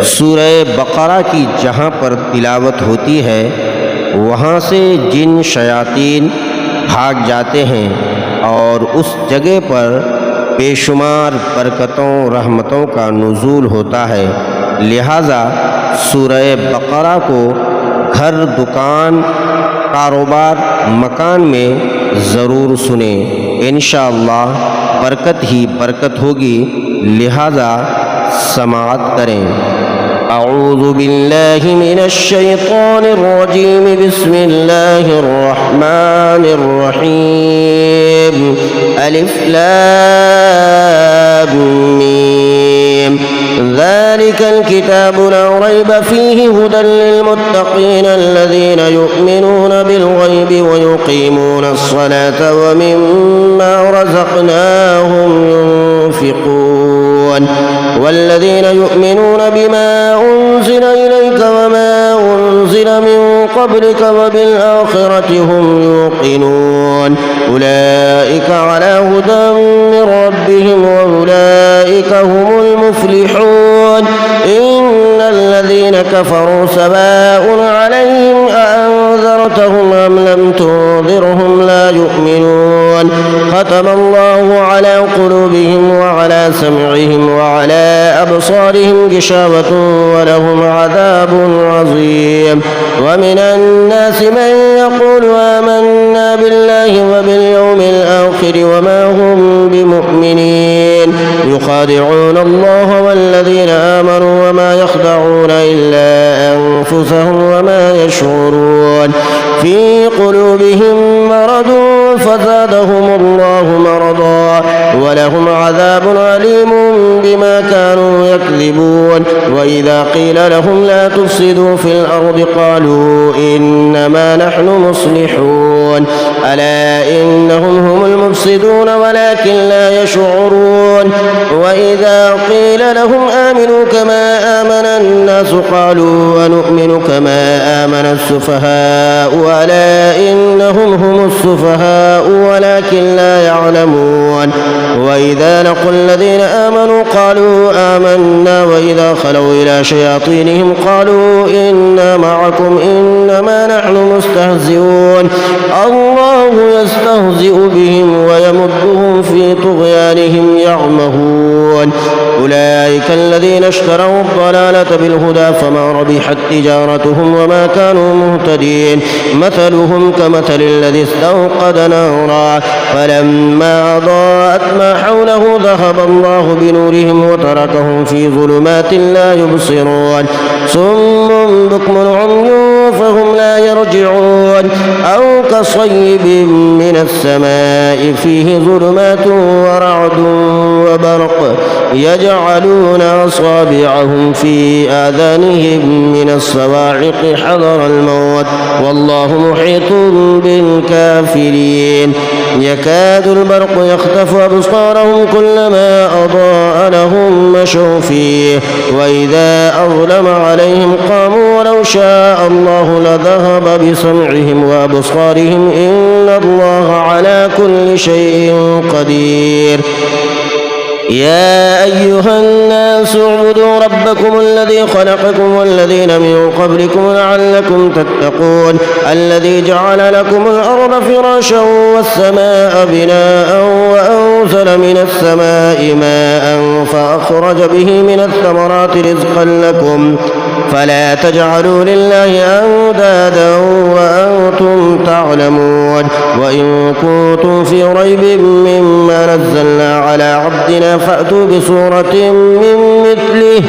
सूरह बकरा की जहाँ पर तिलावत होती है वहाँ से जिन शयातीन भाग जाते हैं और उस जगह पर बेशुमार बरकतों रहमतों का नुज़ूल होता है। लिहाजा सूरह बकरा को घर, दुकान, कारोबार, मकान में ज़रूर सुने। इंशाअल्लाह बरकत ही बरकत होगी। लिहाजा समाअत करें। अऊज़ु बिल्लाहि मिनश शैतानिर रजीम। बिस्मिल्लाहिर रहमानिर रहीम। अलिफ लाम मीम। ज़ालिकल किताबु ला रैब फ़ीहि हुदल लिलमुत्तक़ीन अल्लज़ीना युमिनूना बिल-ग़ैबि व युक़ीमूनस सलाता व मिम्मा रज़क़नाहुम युनफ़िक़ून। वल्लज़ीना युमिनूना बिमा उन्ज़िला इलैका व मा उन्ज़िला मिन क़ब्लिका व बिल-आख़िरति हुम युक़िनून। उलाइका अला हुदन मिन रब्बिहिम व उलाइका हुमुल मुफ़्लिहून। इन्नल्लज़ीना कफ़रू सवाउन अलैहिम अअन्ज़रतहुम अम लम तुन्ज़िरहुम ला युमिनून। ख़तमल्लाहु अला क़ुलूबिहिम व अला समइहिम व अला अबसारिहिम गिशावतुन व लहुम अज़ाबुन अज़ीम। व मिनन नासि मन यक़ूलु आमन्ना बिल्लाहि व बिल यौमिल आख़िर व मा हुम बिमुमिनीन। युख़ादिऊन अल्लाह वल्लज़ीना आमनू व मा यख़दऊन इल्ला अन्फुसहुम व मा यशऊरून। फ़ी क़ुलूबिहिम मरदुन फ़ज़ादहुमुल्लाहु मरदा व लहुम अज़ाबुन अलीमुन बिमा कानू यकज़िबून। व इज़ा क़ील लहुम ला तुफ़सिदू फ़िल अर्दि क़ालू इन्नमा नहनु मुस्लिहून। अला इन्नहुम हुमुल मुफ़सिदून वलाकिन ला यशऊरून। व इज़ा क़ील लहुम आमिनू कमा आमन अन्नास क़ालू अनु'मिनु कमा आमन अस्सुफ़हाअ अला इन्नहुम हुमुस सुफ़हाअ वलाकिन ला यअलमून। व इज़ा लक़ुल लज़ीना आमनू क़ालू आमन्ना व इज़ा ख़लौ इला शयातीनिहिम क़ालू इन्ना मअकुम इन्नमा नहनु मुस्तहज़िऊन। अल्लाहु यस्तहज़िउ बिहिम व यमुद्दुहुम फ़ी तुग़यानिहिम यअमहून। उलाइका الذين اشتروا الضلالة بالهدى فما ربحت تجارتهم وما كانوا مهتدين. مثلهم كمثل الذي استوقد نارا فلما أضاءت ما حوله ذهب الله بنورهم وتركهم في ظلمات لا يبصرون. صم بكم عمي فهم لا يرجعون. أو كصيب من السماء فيه ظلمات ورعد وبرق يجعلون أصابعهم في آذانهم من الصواعق حذر الموت والله محيط بالكافرين. يكاد البرق يخطف أبصارهم كلما أضاء لهم مشوا فيه وإذا أظلم عليهم قاموا ولو شاء الله لذهب بسمعهم وأبصارهم إن الله على كل شيء قدير. يا أيها الناس اعبدوا ربكم الذي خلقكم والذين من قبلكم لعلكم تتقون. الذي جعل لكم الأرض فراشا والسماء بناء وأنزل من السماء ماء فأخرج به من الثمرات رزقا لكم فلا تجعلوا لله أندادا وأنتم تعلمون. وإن كنتم في ريب مما نزلنا على عبدنا فأتوا بسورة من مثله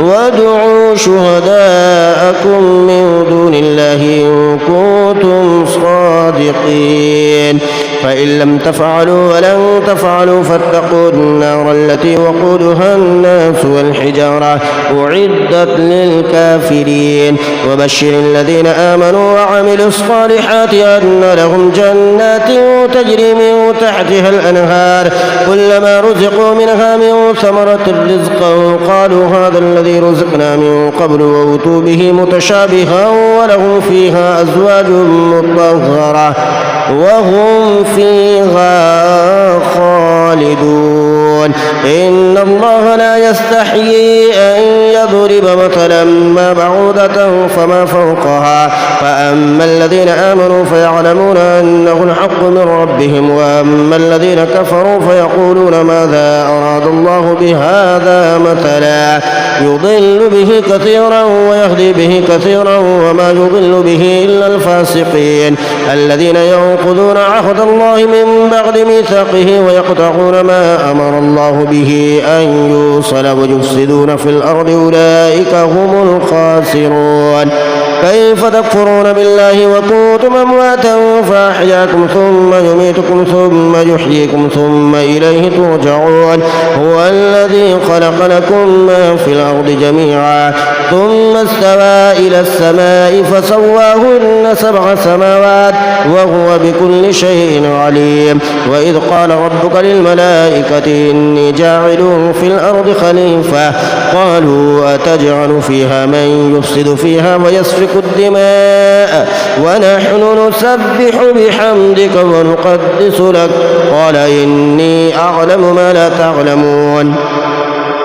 وادعوا شهداءكم من دون الله إن كنتم صادقين. فإن لم تفعلوا ولن تفعلوا فاتقوا النار التي وقودها الناس والحجارة أعدت للكافرين. وبشر الذين آمنوا وعملوا الصالحات أن لهم جنات تجري من تحتها الأنهار كلما رزقوا منها من ثمرة رزقا قالوا هذا الذي رزقنا من قبل وأوتوا به متشابها ولهم فيها أزواج مطهرة وهم فيها خالدون. تعلمون إن الله لا يستحيي أن يضرب مثلا ما بعوضة فما فوقها فأما الذين آمنوا فيعلمون أنه الحق من ربهم وأما الذين كفروا فيقولون ماذا أراد الله بهذا مثلا يضل به كثيرا ويهدي به كثيرا وما يضل به إلا الفاسقين الذين ينقضون عهد الله من بعد ميثاقه ويقطعون ما أمر الله به أن يوصل ويفسدون في الأرض أولئك هم الخاسرون كيف تكفرون بالله وكنتم أمواتا فأحياكم ثم يميتكم ثم يحييكم ثم إليه ترجعون هو الذي خلق لكم ما في الأرض جميعا ثم استوى إلى السماء فسواهن 7 سماوات وهو بكل شيء عليم وإذ قال ربك للملائكة إني جاعل في الأرض خليفة قالوا أتجعل فيها من يفسد فيها ويسفك الدماء ونحن نسبح بحمدك ونقدس لك قال إني أعلم ما لا تعلمون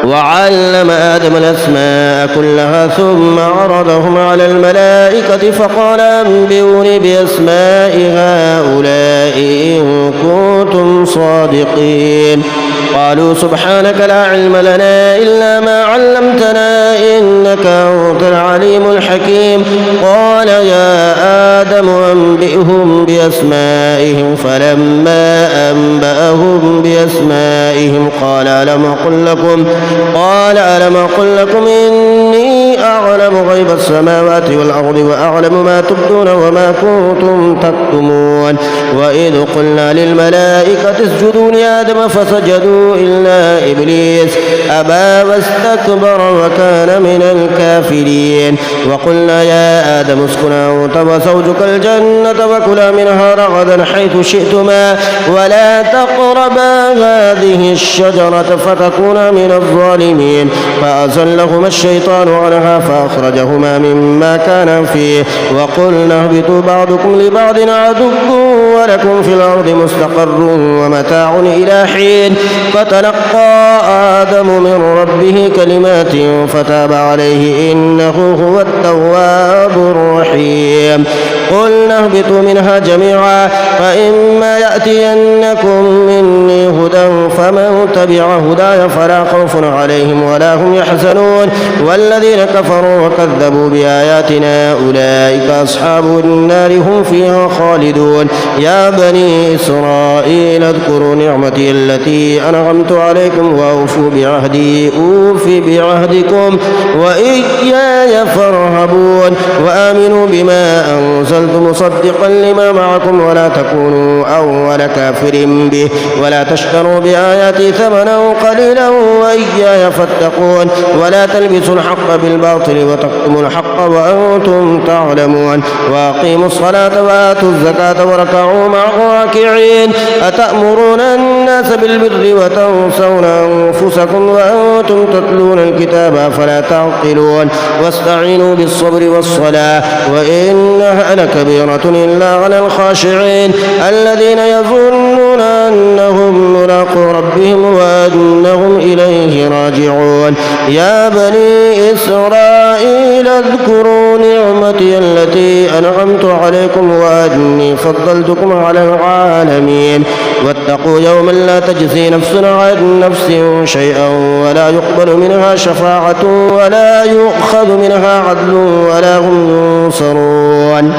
وعلم آدم الأسماء كلها ثم عرضهم على الملائكة فقال أنبئوني بأسماء هؤلاء إن كنتم صادقين قالوا سبحانك لا علم لنا إلا ما علمتنا إنك أنت العليم الحكيم قال يا آدم أنبئهم بأسمائهم فلما أنبأهم بأسمائهم قال ألم أقل لكم إني أعلم غيب السماوات والأرض وأعلم ما تبدون وما كنتم تكتمون وإذ قلنا للملائكة اسجدوا لآدم فسجدوا إلا إبليس أبى واستكبر وكان من الكافرين وقلنا يا آدم اسكن أنت وزوجك الجنة وكلا منها رغدا حيث شئتما ولا تقربا هذه الشجرة فتكونا من الظالمين فأزلهما الشيطان عنها فأخرجهما مما كانا فيه وقلنا اهبطوا بعضكم لبعض عدو ولكم في الأرض مستقر ومتاع إلى حين فتلقى آدم من ربه كلمات فتاب عليه إنه هو التواب الرحيم قلنا اهبطوا منها جميعا فإما يأتينكم مني هدى فمن تبع هداي فلا خوف عليهم ولا هم يحزنون والذين كفروا وكذبوا بآياتنا أولئك أصحاب النار هم فيها خالدون يا بني إسرائيل اذكروا نعمتي التي أنعمت عليكم وأوفوا بعهدي أوف بعهدكم وإياي فارهبون وآمنوا بما أنزلت مصدقا لما معكم ولا تكونوا أول كافر به ولا تشتروا بآياتي ثمنا قليلا وإياي فاتقون ولا تلبسوا الحق بالباطل وتكتموا الحق وأنتم تعلمون وأقيموا الصلاة وآتوا الزكاة واركعوا مع الراكعين أتأمرون الناس بالبر وتنسون أنفسكم وأنتم تتلون الكتاب فلا تعقلون واستعينوا بالصبر والصلاة وإنها لكبيرة إلا على الخاشعين الذين يظنون أنهم ملاقو ربهم وأنهم إليه راجعون يا بني إسرائيل اذكروا نعمتي التي أنعمت عليكم وأني فضلتكم على العالمين واتقوا يوما لا تجزي نفس عن نفس شيئا ولا يقبل منها شفاعة ولا يؤخذ منها عدل ولا هم ينصرون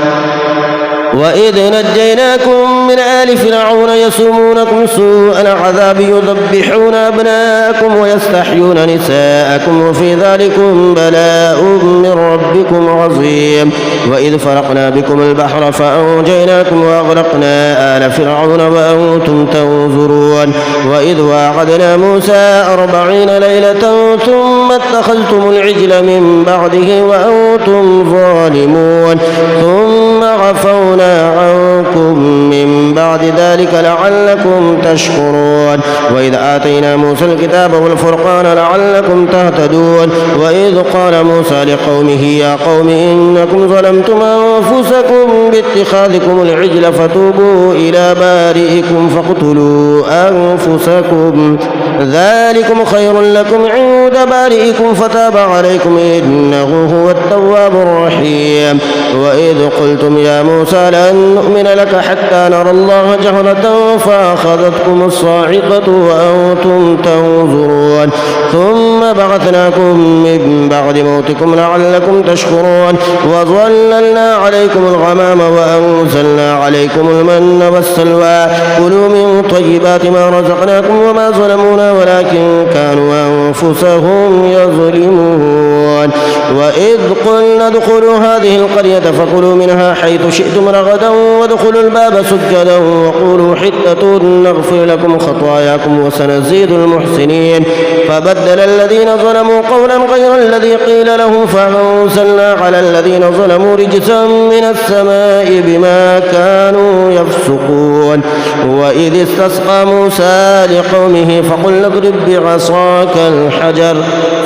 وإذ نجيناكم من آل فرعون يسومونكم سوء العذاب يذبحون أبناءكم ويستحيون نساءكم وفي ذلكم بلاء من ربكم عظيم وإذ فرقنا بكم البحر فأنجيناكم وأغرقنا آل فرعون وأنتم تنظرون وإذ واعدنا موسى 40 ليلة ثم اتخذتم العجل من بعده وأنتم ظالمون ثم عفونا عنكم من بعد ذلك لعلكم تشكرون وإذ آتينا موسى الكتاب والفرقان لعلكم تهتدون وإذ قال موسى لقومه يا قوم إنكم ظلمتم أنفسكم باتخاذكم العجل فتوبوا إلى بارئكم فاقتلوا أنفسكم ذلكم خير لكم عند بارئكم فتاب عليكم إنه هو التواب الرحيم وإذ قلتم يا موسى لن نؤمن لك حتى نرى الله جهرة فأخذتكم الصاعقة وأنتم تنظرون ثم بعثناكم من بعد موتكم لعلكم تشكرون وظللنا عليكم الغمام وأنزلنا عليكم المن والسلوى كلوا من طيبات ما رزقناكم وما ظلمونا ولكن كانوا أنفسهم يظلمون وإذ قلنا ادخلوا هذه القرية فكلوا منها حيث شئتم رغدا وادخلوا الباب سجدا وقولوا حتة نغفر لكم خطاياكم وسنزيد المحسنين فبدل الذين ظلموا قولا غير الذي قيل لهم فأنزلنا على الذين ظلموا رجزا من السماء بما كانوا يفسقون وإذ استسقى موسى لقومه فقل اضرب بعصاك الحجر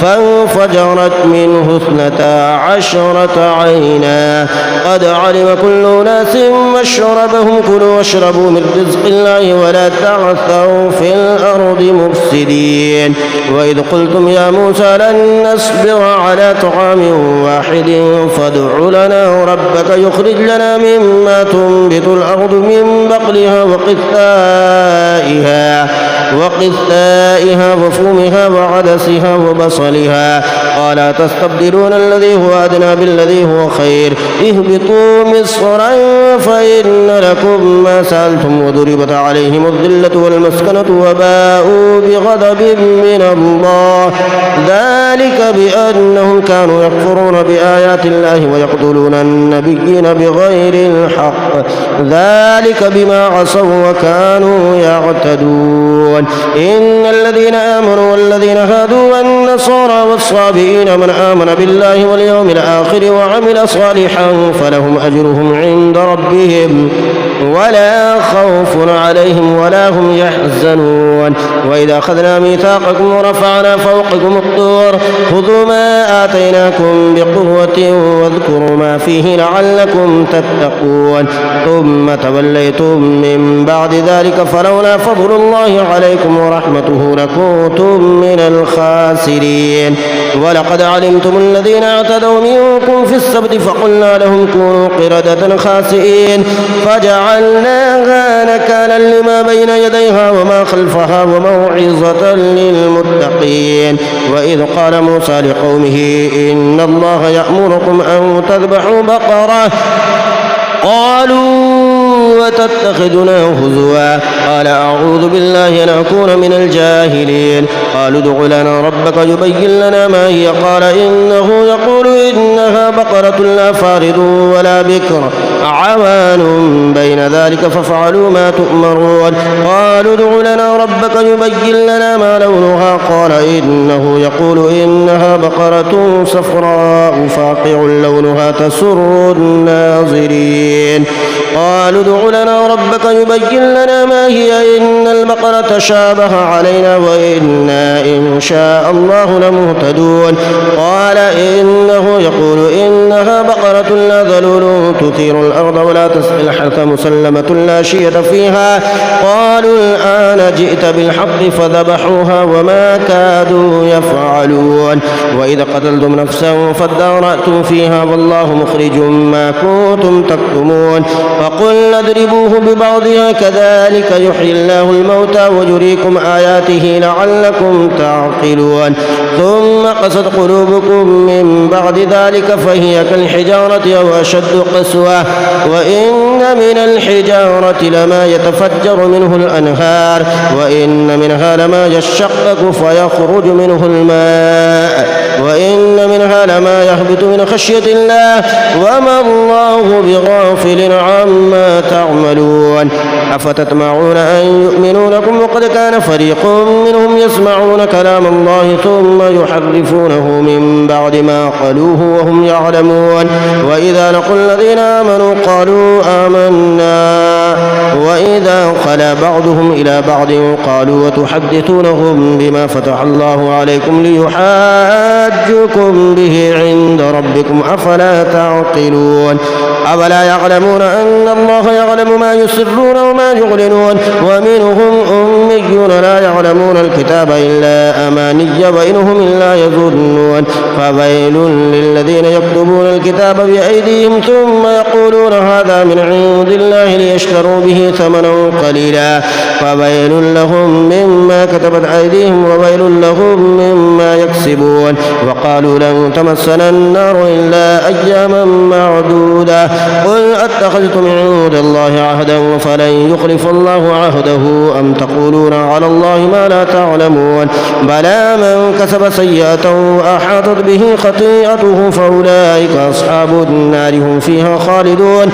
فانفجرت منه 12 عينا قد علم كل أناس مشربهم كلوا واشربوا من رزق الله ولا تعثوا في الأرض مفسدين وإذ قلتم يا موسى لن نصبر على طعام واحد فادع لنا ربك يخرج لنا مما تنبت الأرض من بقلها وقثائها وفومها وعدسها وبصلها قال تستبدلون الذي هو أدنى بالذي هو خير اهبطوا مصرا فإن لكم ما سألتم وضربت عليهم الذلة والمسكنة وباءوا بغضب من الله ذلك بأنهم كانوا يكفرون بآيات الله ويقتلون النبيين بغير الحق ذلك بما عصوا وكانوا يعتدون إن الذين آمنوا والذين هادوا والنصارى والصابئين من آمن بالله واليوم الآخر وعمل صالحا فلهم أجرهم عند ربهم ولا خوف عليهم ولا هم يحزنون وإذا أخذنا ميثاقكم ورفعنا فوقكم الطور خذوا ما آتيناكم بقوة واذكروا ما فيه لعلكم تتقون ثم توليتم من بعد ذلك فلولا فضل الله عليكم ورحمته لكنتم من الخاسرين ولقد علمتم الذين اعتدوا منكم في السبت فقلنا لهم كونوا قردة خاسئين فجعلناها نكالا لما بين يديها وما خلفها وموعظة للمتقين وإذ قال موسى لقومه إن الله يأمركم أن تذبحوا بقرة قالوا وتتخذنا هزوا قال أعوذ بالله أن أكون من الجاهلين قالوا ادع لنا ربك يبين لنا ما هي قال إنه يقول إنها بقرة لا فارض ولا بكر عوان بين ذلك فافعلوا ما تؤمرون قالوا ادع لنا ربك يبين لنا ما لونها قال إنه يقول إنها بقرة صفراء فاقع لونها تسر الناظرين قالوا ادع لنا ربك يبين لنا ما هي إن البقرة شابه علينا وإنا إن شاء الله لمهتدون قال إنه يقول إنها بقرة لا ذلول تثير الأرض ولا تسقي الحرث مسلمة لا شية فيها قالوا الآن جئت بالحق فذبحوها وما كادوا يفعلون وإذا قتلتم نفسا فادارأتم فيها والله مخرج ما كنتم تكتمون فقلنا اضربوه ببعضها كذلك يحيي الله الموتى ويريكم آياته لعلكم تعقلون ثم قست قلوبكم من بعد ذلك فهي كالحجارة أو أشد قسوة وإن من الحجارة لما يتفجر منه الأنهار وإن منها لما يشقق فيخرج منه الماء وإن منها لما يهبط من خشية الله وما الله بغافل عما تعملون أفتطمعون أن يؤمنوا لكم وقد كان فريق منهم يسمعون كلام الله ثم يحرفونه من بعد ما قالوه وهم يعلمون وإذا لقوا الذين آمنوا قالوا آمنا وإذا خلا بعضهم إلى بعض قالوا وتحدثونهم بما فتح الله عليكم ليحاجوكم به عند ربكم أفلا تعقلون أولا يعلمون أن الله يعلم ما يسرون وما يعلنون ومنهم أميون لا يعلمون الكتاب إلا أماني وإنهم إلا يظنون فويل للذين يكتبون الكتاب بأيديهم ثم يقولون هذا من عند الله ليشتروا به ثمنا قليلا فويل لهم مما كتبت أيديهم وويل لهم مما يكسبون وقالوا لن تمسنا النار إلا أياما معدودة قل أتخذتم عند الله عهدا فلن يخلف الله عهده أم تقولون على الله ما لا تعلمون بلى من كسب سيئة وأحاطت به خطيئته فأولئك أصحاب النار هم فيها خالدون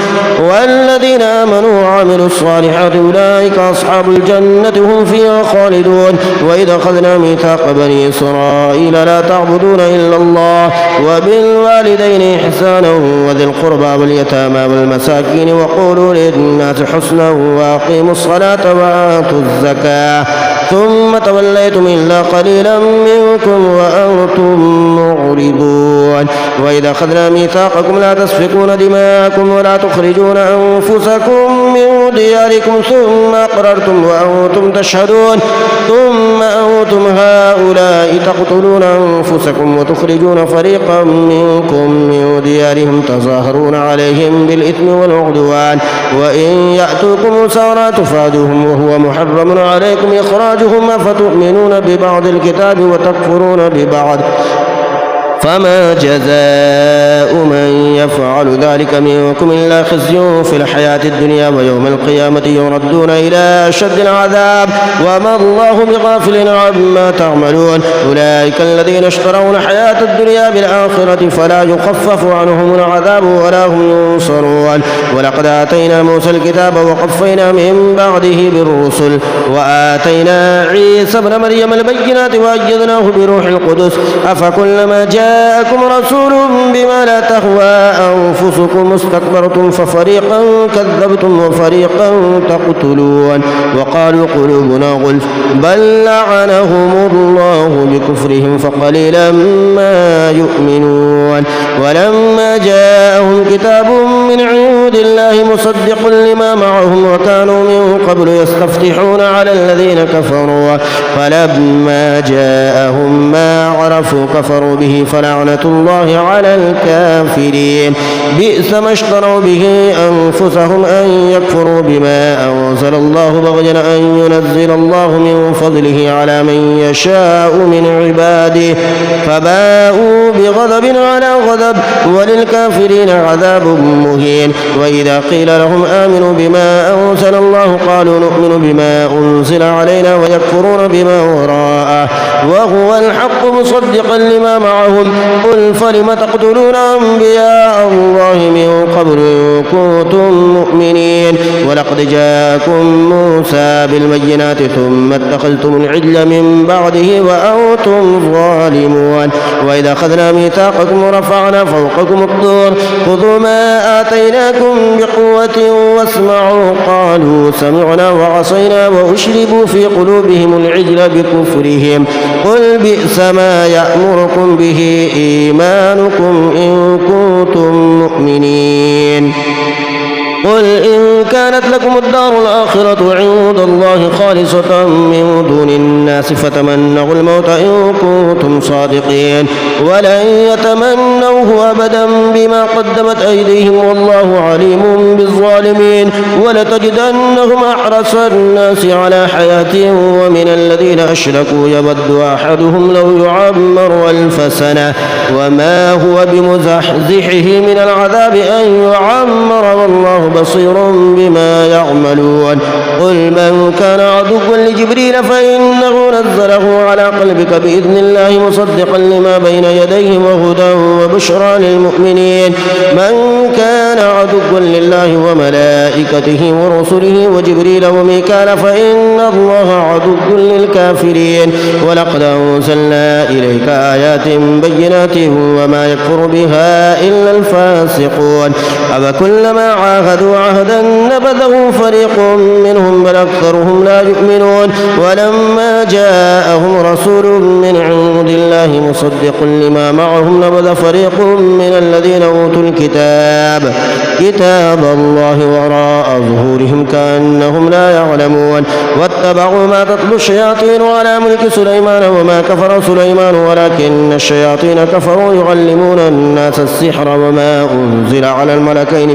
والذين آمنوا وعملوا الصالحات أولئك أصحاب الجنة هم فيها خالدون وإذا أخذنا ميثاق بني إسرائيل لا تعبدون إلا الله وبالوالدين إحسانا وذي القربى واليتامى والمساكين وقولوا للناس حسنا وأقيموا الصلاة وآتوا الزكاة ثم توليتم إلا قليلا منكم وأنتم معرضون وإذا أخذنا ميثاقكم لا تسفكون دماءكم ولا تخرجون أنفسكم من دياركم ثم أقررتم وأنتم تشهدون ثم أنتم هؤلاء تقتلون أنفسكم وتخرجون فريقا منكم من ديارهم تظاهرون عليهم بالإثم والعدوان وإن يأتوكم سارى تفادوهم وهو محرم عليكم إخراجهم أفتؤمنون ببعض الكتاب وتكفرون ببعض فما جزاء من يفعل ذلك منكم إلا خزي في الحياة الدنيا ويوم القيامة يردون إلى أشد العذاب وما الله بغافل عما تعملون أولئك الذين اشتروا الحياة الدنيا بالآخرة فلا يخفف عنهم العذاب ولا هم ينصرون ولقد آتينا موسى الكتاب وقفينا من بعده بالرسل وآتينا عيسى ابن مريم البينات وأيدناه بروح القدس أفكلما جاءكم رسول بما لا تهوى أنفسكم استكبرتم ففريقا كذبتم وفريقا تقتلون وقالوا قلوبنا غلف بل لعنهم الله بكفرهم فقليلا ما يؤمنون ولما جاءهم كتاب من عند الله مصدق لما معهم وكانوا من قبل يستفتحون على الذين كفروا فلما جاءهم ما عرفوا كفروا به فلعنة الله على الكافرين بئس ما اشتروا به أنفسهم أن يكفروا بما أنزل الله بغيا أن ينزل الله من فضله على من يشاء من عباده فباءوا بغضب على غضب وللكافرين عذاب مهين وإذا قيل لهم آمنوا بما أنزل الله قالوا نؤمن بما أنزل علينا ويكفرون بما وراءه وهو الحق مصدقا لما معهم قل فلم تقتلون أنبياء الله من قبل إن كنتم مؤمنين ولقد جاءكم موسى بالبينات ثم اتخذتم العجل من بعده وأنتم ظالمون وإذا أخذنا ميثاقكم ورفعنا فوقكم الطور خذوا ما آتيناكم بقوة واسمعوا قالوا سمعنا وعصينا وأشربوا في قلوبهم العجل بكفرهم قل بئس ما يأمركم به إيمانكم إن كنتم مؤمنين قل إن كانت لكم الدار الآخرة عند الله خالصة من دون الناس فتمنوا الموت إن كنتم صادقين ولن يتمنوه أبدا بما قدمت أيديهم والله عليم بالظالمين ولتجدنهم أحرص الناس على حياة ومن الذين أشركوا يود أحدهم لو يعمر 1000 سنة وما هو بمزحزحه من العذاب أن يعمر والله والله بصير بما يعملون قل من كان عدوا لجبريل فإنه نزله على قلبك بإذن الله مصدقا لما بين يديه وهدى وبشرى للمؤمنين من كان عدوا لله وملائكته ورسله وجبريل وميكال فإن الله عدو للكافرين ولقد أنزلنا إليك آيات بينات وما يكفر بها إلا الفاسقون أفكلما عاهدوا عهدا نبذه فريق منهم بل أكثرهم لا يؤمنون ولما جاءهم رسول من عند الله مصدق لما معهم نبذ فريق من الذين أوتوا الكتاب كتاب الله وراء ظهورهم كأنهم لا يعلمون واتبعوا ما تتلو الشياطين على ملك سليمان وما كفر سليمان ولكن الشياطين كفروا يعلمون الناس السحر وما أنزل على الملكين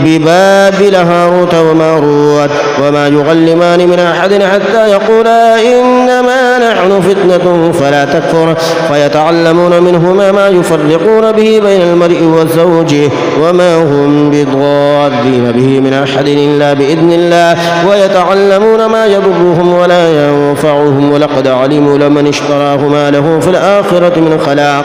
ببابل هاروت وماروت وما يعلمان من أحد حتى يقولا إنما نحن فتنة فلا تكفر فيتعلمون منهما ما يفرقون به بين المرء وزوجه وما هم بضارين به من أحد إلا بإذن الله ويتعلمون ما يضرهم ولا ينفعهم ولقد علموا لمن اشتراه ما له في الآخرة من خلاق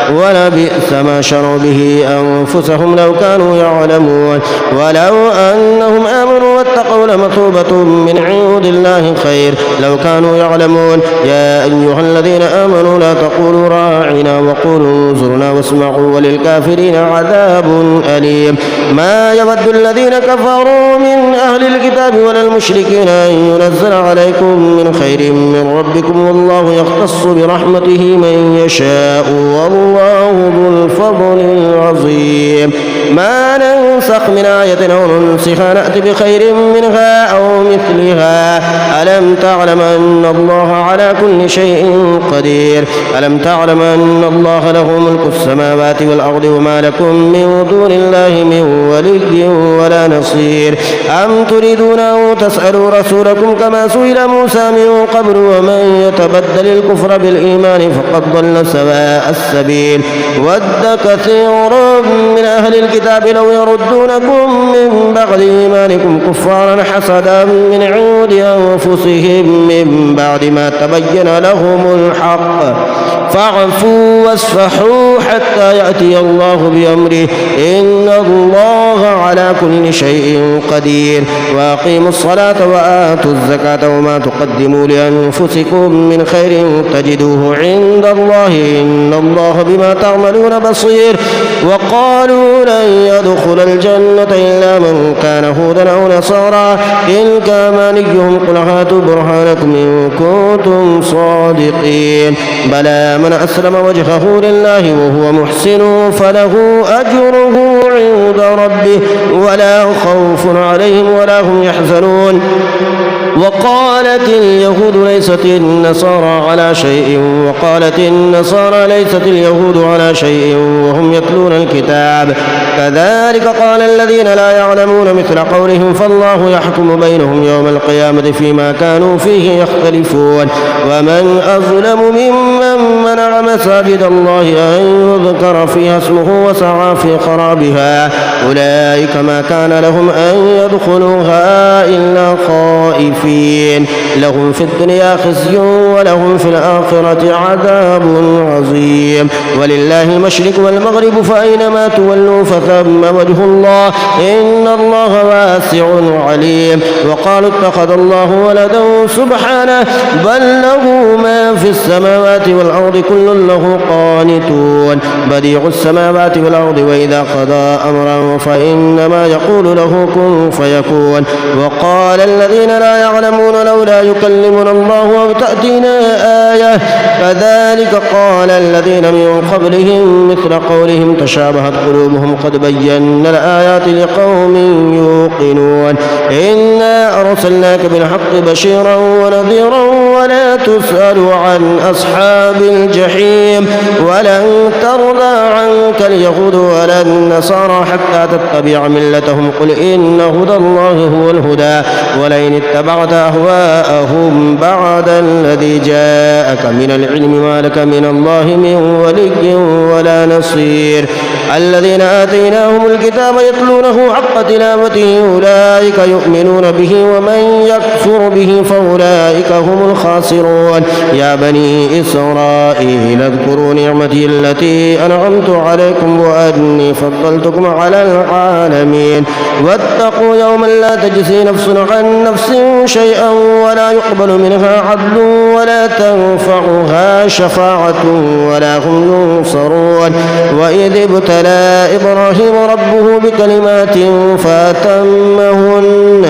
ولبئس ما شروا به أنفسهم لو كانوا يعلمون ولو أنهم آمنوا واتقوا لمثوبة من عند الله خير لو كانوا يعلمون يا أيها الذين آمنوا لا تقولوا راعنا وقولوا انظرنا واسمعوا وللكافرين عذاب أليم ما يود الذين كفروا من أهل الكتاب ولا المشركين أن ينزل عليكم من خير من ربكم والله يختص برحمته من يشاء والله ذو الفضل العظيم ما ننسخ من آية أو ننسخها نأتي بخير منها أو مثلها ألم تعلم أن الله على كل شيء قدير ألم تعلم أن الله له ملك السماوات والأرض وما لكم من دون الله من ولي ولا نصير أم تريدون أن تسألوا رسولكم كما سئل موسى من قبل ومن يتبدل الكفر بالإيمان فقد ضل سواء السبيل ود كثير من أهل الكتاب لو يردونكم من بعد إيمانكم كفارا حسدا من عند أنفسهم من بعد ما تبين لهم الحق فاعفوا واصفحوا حتى يأتي الله بأمره إن الله على كل شيء قدير وأقيموا الصلاة وآتوا الزكاة وما تقدموا لأنفسكم من خير تجدوه عند الله إن الله بما تعملون بصير وقالوا لن يدخل الجنة إلا من كان هودا أو نصارى تلك أمانيهم قل هاتوا برهانكم إن كنتم صادقين بلى من أسلم وجهه لله وهو محسن فله أجره عند ربه ولا خوف عليهم ولا هم يحزنون وقالت اليهود ليست النصارى على شيء وقالت النصارى ليست اليهود على شيء وهم يتلون الكتاب كذلك قال الذين لا يعلمون مثل قولهم فالله يحكم بينهم يوم القيامة فيما كانوا فيه يختلفون ومن أظلم ممن منع مساجد الله أن يذكر فيها اسمه وسعى في خرابها أولئك ما كان لهم أن يدخلوها إلا خائفين لهم في الدنيا خزي ولهم في الآخرة عذاب عظيم ولله المشرق والمغرب فأينما تولوا فثم وجه الله إن الله واسع عليم وقالوا اتخذ الله ولدا سبحانه بل له ما في السماوات والأرض كل له قانتون بديع السماوات والأرض وإذا قضى أمرا فإنما يقول له كن فيكون وقال الذين لا يعلمون لولا يكلمنا الله أو تأتينا آية كذلك قال الذين من قبلهم مثل قولهم تشابهت قلوبهم قد بينا الآيات لقوم يوقنون إنا أرسلناك بالحق بشيرا ونذيرا ولا تسأل عن أصحاب الجحيم ولن ترضى عنك اليهود ولا النصارى حتى تتبع ملتهم قل إن هدى الله هو الهدى ولئن اتبعت أهواءهم جاءهم بعد الذي جاءك من العلم ما لك من الله من ولي ولا نصير الذين آتيناهم الكتاب يتلونه حق تلاوته أولئك يؤمنون به ومن يكفر به فأولئك هم الخاسرون يا بني إسرائيل اذكروا نعمتي التي أنعمت عليكم وأني فضلتكم على العالمين واتقوا يوما لا تجزي نفس عن نفس شيئا ولا يقبل منها عدل ولا تنفعها شفاعة ولا هم ينصرون وإذ ابتلى إبراهيم ربه بكلمات فأتمهن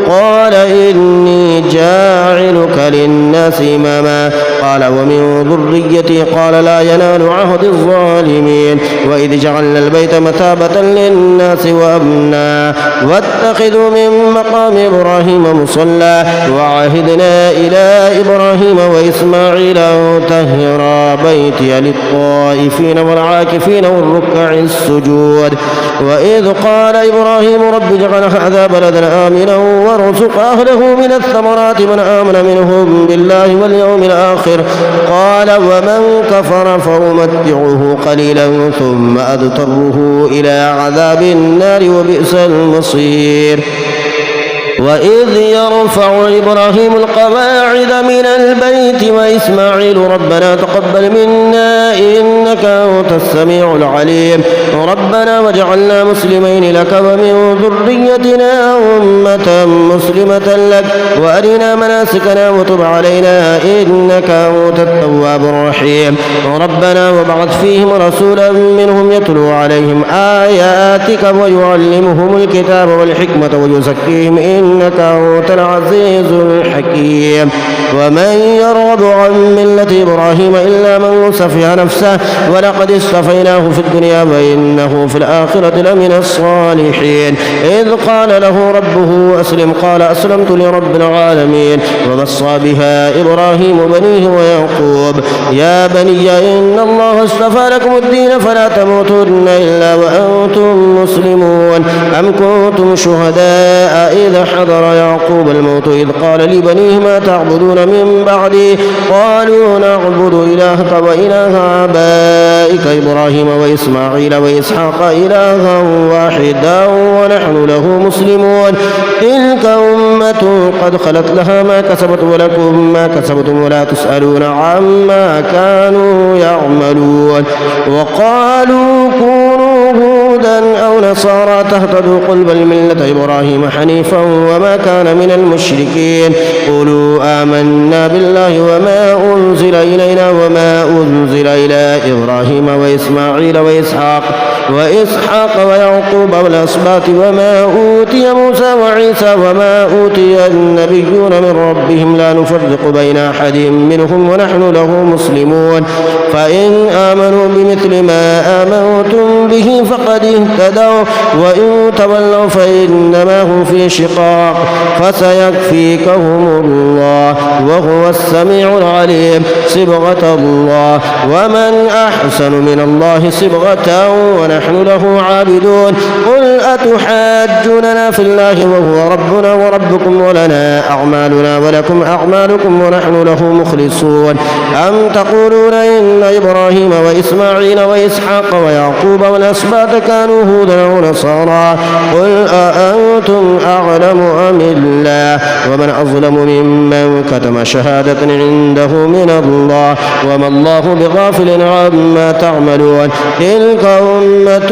قال إني جاعلك للناس إماما قال ومن ذريتي قال لا ينال عهد الظالمين وإذ جعلنا البيت مثابة للناس وأمنا واتخذوا من مقام إبراهيم مصلى وعهدنا إلى إبراهيم وإسماعيل أن طهرا بيتي للطائفين والعاكفين والركع السجود وإذ قال إبراهيم رب اجعل هذا بلدا آمنا وارزق أهله من الثمرات من آمن منهم بالله واليوم الآخر قال ومن كفر فأمتعه قليلا ثم أضطره إلى عذاب النار وبئس المصير وإذ يرفع إبراهيم القواعد من البيت وإسماعيل ربنا تقبل منا إنك أنت السميع العليم ربنا واجعلنا مسلمين لك ومن ذريتنا أمة مسلمة لك وأرنا مناسكنا وتب علينا إنك أنت التواب الرحيم ربنا وابعث فيهم رسولا منهم يتلو عليهم آياتك ويعلمهم الكتاب والحكمة ويزكيهم إنك أنت العزيز الحكيم ومن يرغب عن ملة إبراهيم إلا من سفه نفسه ولقد اصطفيناه في الدنيا وإنه في الآخرة لمن الصالحين إذ قال له ربه أسلم قال أسلمت لرب العالمين ووصى بها إبراهيم بنيه ويعقوب يا بني إن الله اصطفى لكم الدين فلا تموتن إلا وأنتم مسلمون أم كنتم شهداء إذ حضر يعقوب الموت إذ قال لبنيه ما تعبدون من بعدي قالوا نعبد إلهك وإله آبائك إبراهيم وإسماعيل وإسحاق إلها واحدا ونحن له مسلمون تلك أمة قد خلت لها ما كسبت ولكم ما كسبتم ولا تسألون عما كانوا يعملون وقالوا كونوا هودا أو نصارى تهتدوا قل بل ملة إبراهيم حنيفا وما كان من المشركين قولوا آمنا بالله وما أنزل إلينا وما أنزل إلى إبراهيم وإسماعيل وإسحاق ويعقوب والأسباط وما أوتي موسى وعيسى وما أوتي النبيون من ربهم لا نفرق بين أحد منهم ونحن له مسلمون فإن آمنوا بمثل ما آمنتم به فقد اهتدوا وإن تولوا فإنما هم في شقاق فسيكفيكهم الله وهو السميع العليم صبغة الله ومن أحسن من الله صبغة ونحن له عابدون قل أتحاجوننا في الله وهو ربنا وربكم ولنا أعمالنا ولكم أعمالكم ونحن له مخلصون أم تقولون إن إبراهيم وإسماعيل وإسحاق ويعقوب والأسباط كانوا هودا أو نصارى قل أأنتم أعلم أم الله ومن أظلم ممن كتم شهادة عنده من الله وما الله بغافل عما تعملون تلك أمة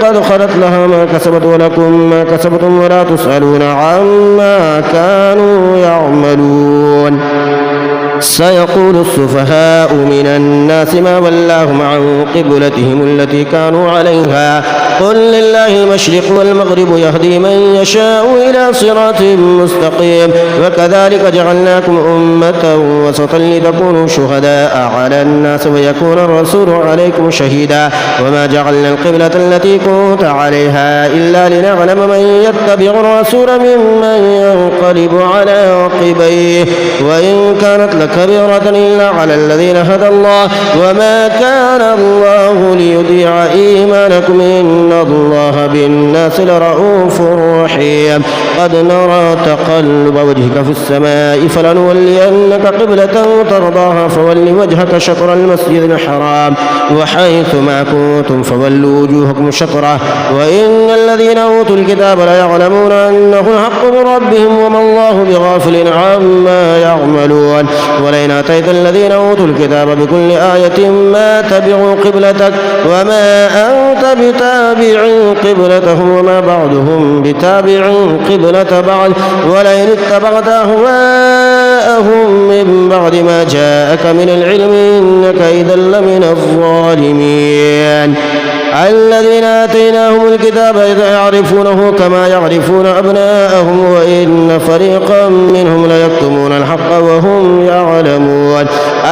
قد خلت لها ما كسبت ولكم ما كسبتم ولا تسألون عما كانوا يعملون سيقول السفهاء من الناس ما ولاهم عن قبلتهم التي كانوا عليها قل لله المشرق والمغرب يهدي من يشاء إلى صراط مستقيم وكذلك جعلناكم أمة وسطا لتكونوا شهداء على الناس ويكون الرسول عليكم شهيدا وما جعلنا القبلة التي كنت عليها إلا لنعلم من يتبع الرسول ممن ينقلب على عقبيه وإن كانت كبيرة إلا على الذين هدى الله وما كان الله ليضيع إيمانكم إن الله بالناس لرؤوف رحيم قد نرى تقلب وجهك في السماء فلنولينك قبلة ترضاها فول وجهك شطر المسجد الحرام وحيث ما كنتم فولوا وجوهكم شطره وإن الذين أوتوا الكتاب ليعلمون أنه الحق من ربهم وما الله بغافل عما يعملون ولئن أتيت الذين أوتوا الكتاب بكل آية ما تبعوا قبلتك وما أنت بتابع قبلتهم وما بعضهم بتابع قبلة بعض ولئن اتبعت أهواءهم من بعد ما جاءك من العلم إنك إذا لمن الظالمين الذين آتيناهم الكتاب يعرفونه كما يعرفون أبناءهم وإن فريقا منهم ليكتمون الحق وهم يعلمون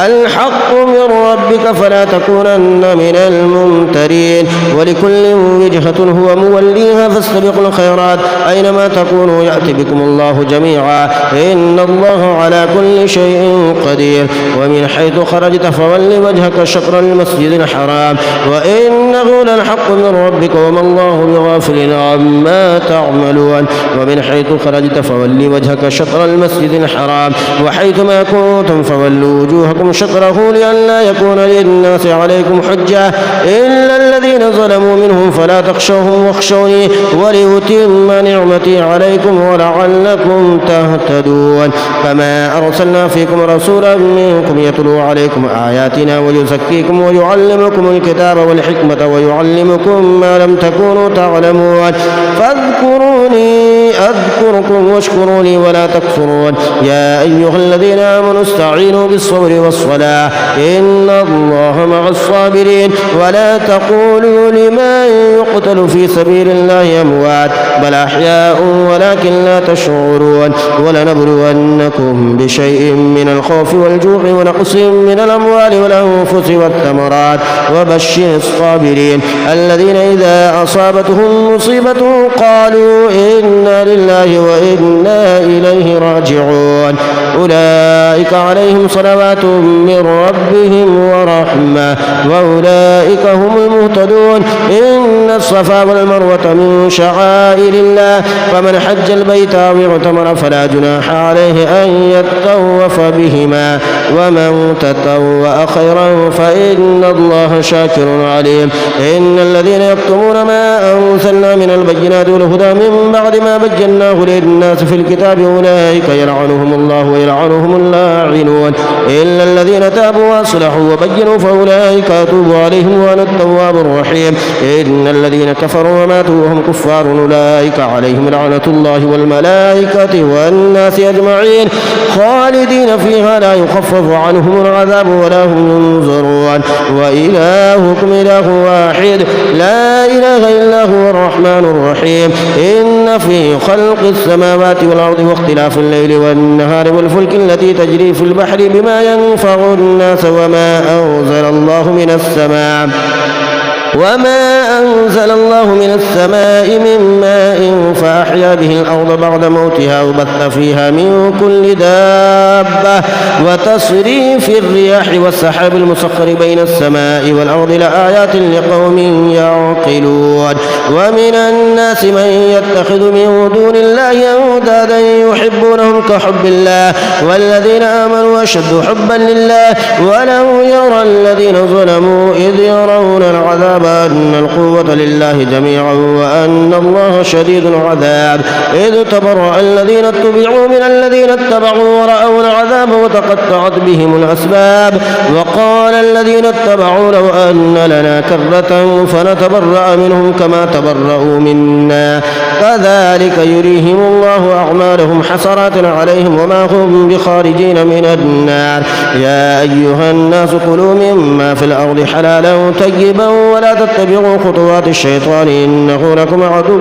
الحق من ربك فلا تكونن من الممترين ولكل وجهة هو موليها فاستبقوا الخيرات أينما تكونوا يأتي بكم الله جميعا إن الله على كل شيء قدير ومن حيث خرجت فول وجهك شطر المسجد الحرام وإنه للحق من ربك وما الله بغافل عما تعملون ومن حيث خرجت فول وجهك شطر المسجد الحرام وحيث ما كنتم فولوا وجوهكم شطره لئلا يكون للناس عليكم حجة إلا الذين ظلموا منهم فلا تخشوهم واخشوني ولأتم نعمتي عليكم ولعلكم تهتدون كما أرسلنا فيكم رسولا منكم يتلو عليكم آياتنا ويزكيكم ويعلمكم الكتاب والحكمة ويعلمكم ما لم تكونوا تعلمون فاذكروني أذكركم واشكروا لي ولا تكفرون يا أيها الذين آمنوا استعينوا بالصبر والصلاة إن الله مع الصابرين ولا تقولوا لمن يقتل في سبيل الله أموات بل أحياء ولكن لا تشعرون ولنبلونكم بشيء من الخوف والجوع ونقص من الأموال والأنفس والثمرات وبشر الصابرين الذين إذا أصابتهم مصيبة قالوا إنا لله وإنا إليه راجعون أولئك عليهم صلوات من ربهم ورحمة وأولئك هم المهتدون إن الصفا والمروة من شعائر الله فمن حج البيت أو اعتمر فلا جناح عليه أن يطوف بهما ومن تطوع خيرا فإن الله شاكر عليم إن الذين يكتمون ما أنزلنا من البينات والهدى من بعد ما بيناه للناس في الكتاب أولئك يلعنهم الله ويلعنهم اللاعنون إلا الذين تابوا وأصلحوا وبينوا فأولئك أتوب عليهم وأنا التواب الرحيم إن الذين كفروا وماتوا وهم كفار أولئك عليهم لعنة الله والملائكة والناس أجمعين خالدين فيها لا يخفف عنهم العذاب ولا هم ينظرون وإلهكم إله واحد لا إله إلا هو الرحمن الرحيم إن في خلق السماوات والأرض واختلاف الليل والنهار والفلك التي تجري في البحر بما ينفع الناس وما أنزل الله من السماء من ماء فأحيا به الأرض بعد موتها وبث فيها من كل دابة وتصريف الرياح والسحاب المسخر بين السماء والأرض لآيات لقوم يعقلون ومن الناس من يتخذ من دون الله أندادا يحبونهم كحب الله والذين آمنوا أشد حبا لله ولو يرى الذين ظلموا إذ يرون العذاب أن القوة لله جميعا وأن الله شديد العذاب إذ تبرأ الذين اتبعوا من الذين اتبعوا ورأوا العذاب وتقطعت بهم الأسباب وقال الذين اتبعوا لو أن لنا كرة فنتبرأ منهم كما تبرأوا منا كذلك يريهم الله أعمالهم حسرات عليهم وما هم بخارجين من النار يا أيها الناس كلوا مما في الأرض حلالا طيبا ولا تتبعوا خطوات الشيطان إنه لكم عدو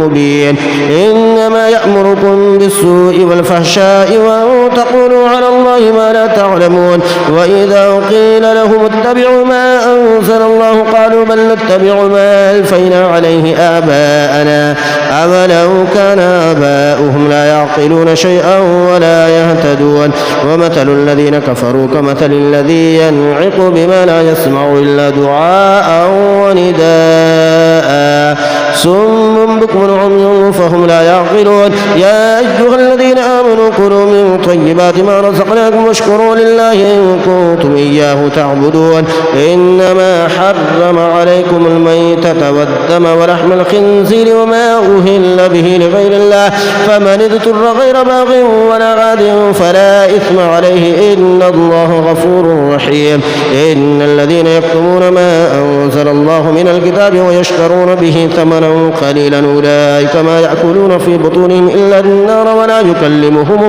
مبين إنما يأمركم بالسوء والفحشاء وأن تقولوا على الله ما لا تعلمون وإذا قيل لهم اتبعوا ما أنزل الله قالوا بل نتبع ما ألفينا عليه آباءنا أولو كان آباؤهم لا يعقلون شيئا ولا يهتدون ومثل الذين كفروا كمثل الذي ينعق بما لا يسمع إلا دعاء ونداء صم بكم عمي فهم لا يعقلون يا أيها الذين آمنوا كلوا من طيبات ما رزقناكم واشكروا لله إن كنتم إياه تعبدون إنما حرم عليكم الميتة والدم ولحم الخنزير وما أهل به لغير الله فمن اضطر غير باغ ولا عاد فلا إثم عليه إن الله غفور رحيم إن الذين يكتمون ما أنزل الله من الكتاب ويشترون به ثمنا قليلا أولئك ما يأكلون في بطونهم إلا النار ولا يكلمهم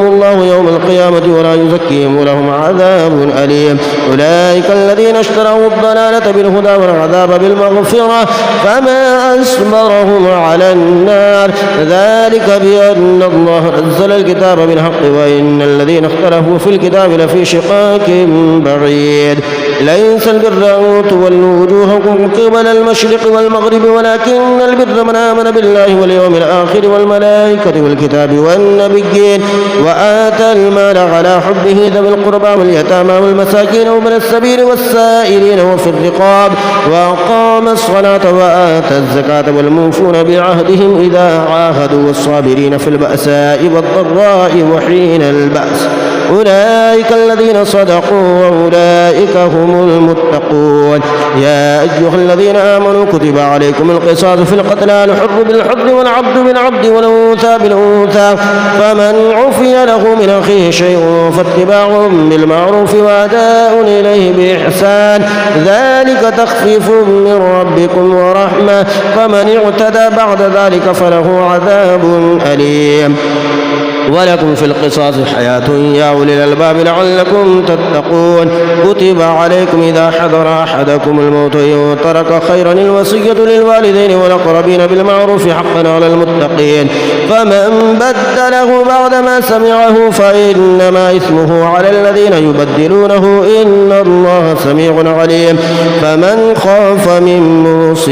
الله يوم القيامة ولا يزكيهم ولهم عذاب أليم أولئك الذين اشتروا الضلالة بالهدى والعذاب بالمغفرة فما أصبرهم على النار ذلك بأن الله نزل الكتاب بالحق وإن الذين اختلفوا في الكتاب لفي شقاق بعيد ليس البر أن تولوا وجوهكم قبل المشرق والمغرب ولكن البر من آمن بالله واليوم الآخر والملائكة والكتاب والنبيين وآتى المال على حبه ذوي القربى واليتامى والمساكين وابن السبيل والسائلين وفي الرقاب وأقام الصلاة وآتى الزكاة والموفون بعهدهم إذا عاهدوا والصابرين في البأساء والضراء وحين البأس أولئك الذين صدقوا وأولئك هم المتقون يا أيها الذين آمنوا كتب عليكم القصاص في القتلى الحر بالحر والعبد بالعبد والأنثى بالأنثى فمن عفي له من أخيه شيء فاتباع بالمعروف وأداء إليه بإحسان ذلك تخفيف من ربكم ورحمة فمن اعتدى بعد ذلك فله عذاب أليم ولكم في القصاص حياة يا أولي الألباب لعلكم تتقون كتب عليكم إذا حضر أحدكم الموت إن ترك خيرا الوصية للوالدين والأقربين بالمعروف حقا على المتقين فمن بدله بعدما سمعه فإنما إثمه على الذين يبدلونه إن الله سميع عليم فمن خاف من موص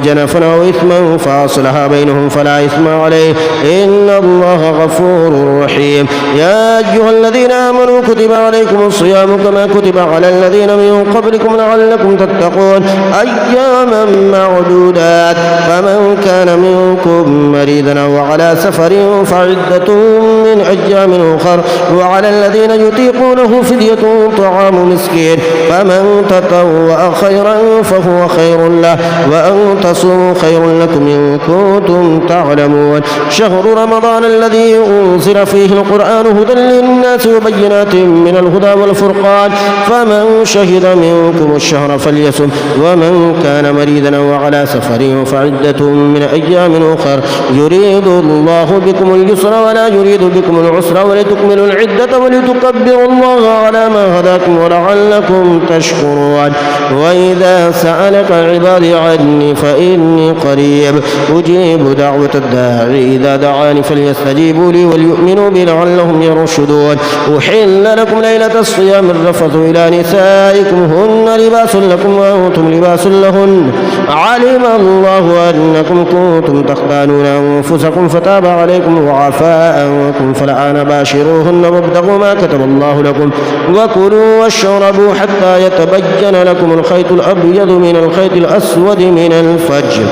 جنفا أو إثما فأصلح بينهم فلا إثم عليه إن الله غفور رحيم يا أيها الذين آمنوا كتب عليكم الصيام كما كتب على الذين من قبلكم لعلكم تتقون أياما معدودات فمن كان منكم مريضا أو على سفر فعدة من أيام أخر وعلى الذين يطيقونه فدية طعام مسكين فمن تطوع خيرا فهو خير له وأن تصوموا خير لكم إن كنتم تعلمون شهر رمضان الذي أنزل فيه القرآن هدى للناس وبينات من الهدى والفرقان فمن شهد منكم الشهر فليصم ومن كان مريضا وعلى سفر فعدة من أيام أخر يريد الله بكم اليسر ولا يريد بكم العسر ولتكملوا العدة ولتكبروا الله على ما هداكم ولعلكم تشكرون وإذا سألك عبادي عني فإني قريب أجيب دعوة الداعي إذا دعاني فليستجيبوا لي وليؤمنوا بي لعلهم يرشدون أحل لكم ليلة الصيام الرفث إلى نسائكم هن لباس لكم وأنتم لباس لهن علم الله أنكم كنتم تختانون أنفسكم فتاب عليكم وعفى عنكم فالآن باشروهن وابتغوا ما كتب الله لكم وكلوا واشربوا حتى يتبين لكم الخيط الأبيض من الخيط الأسود من الفجر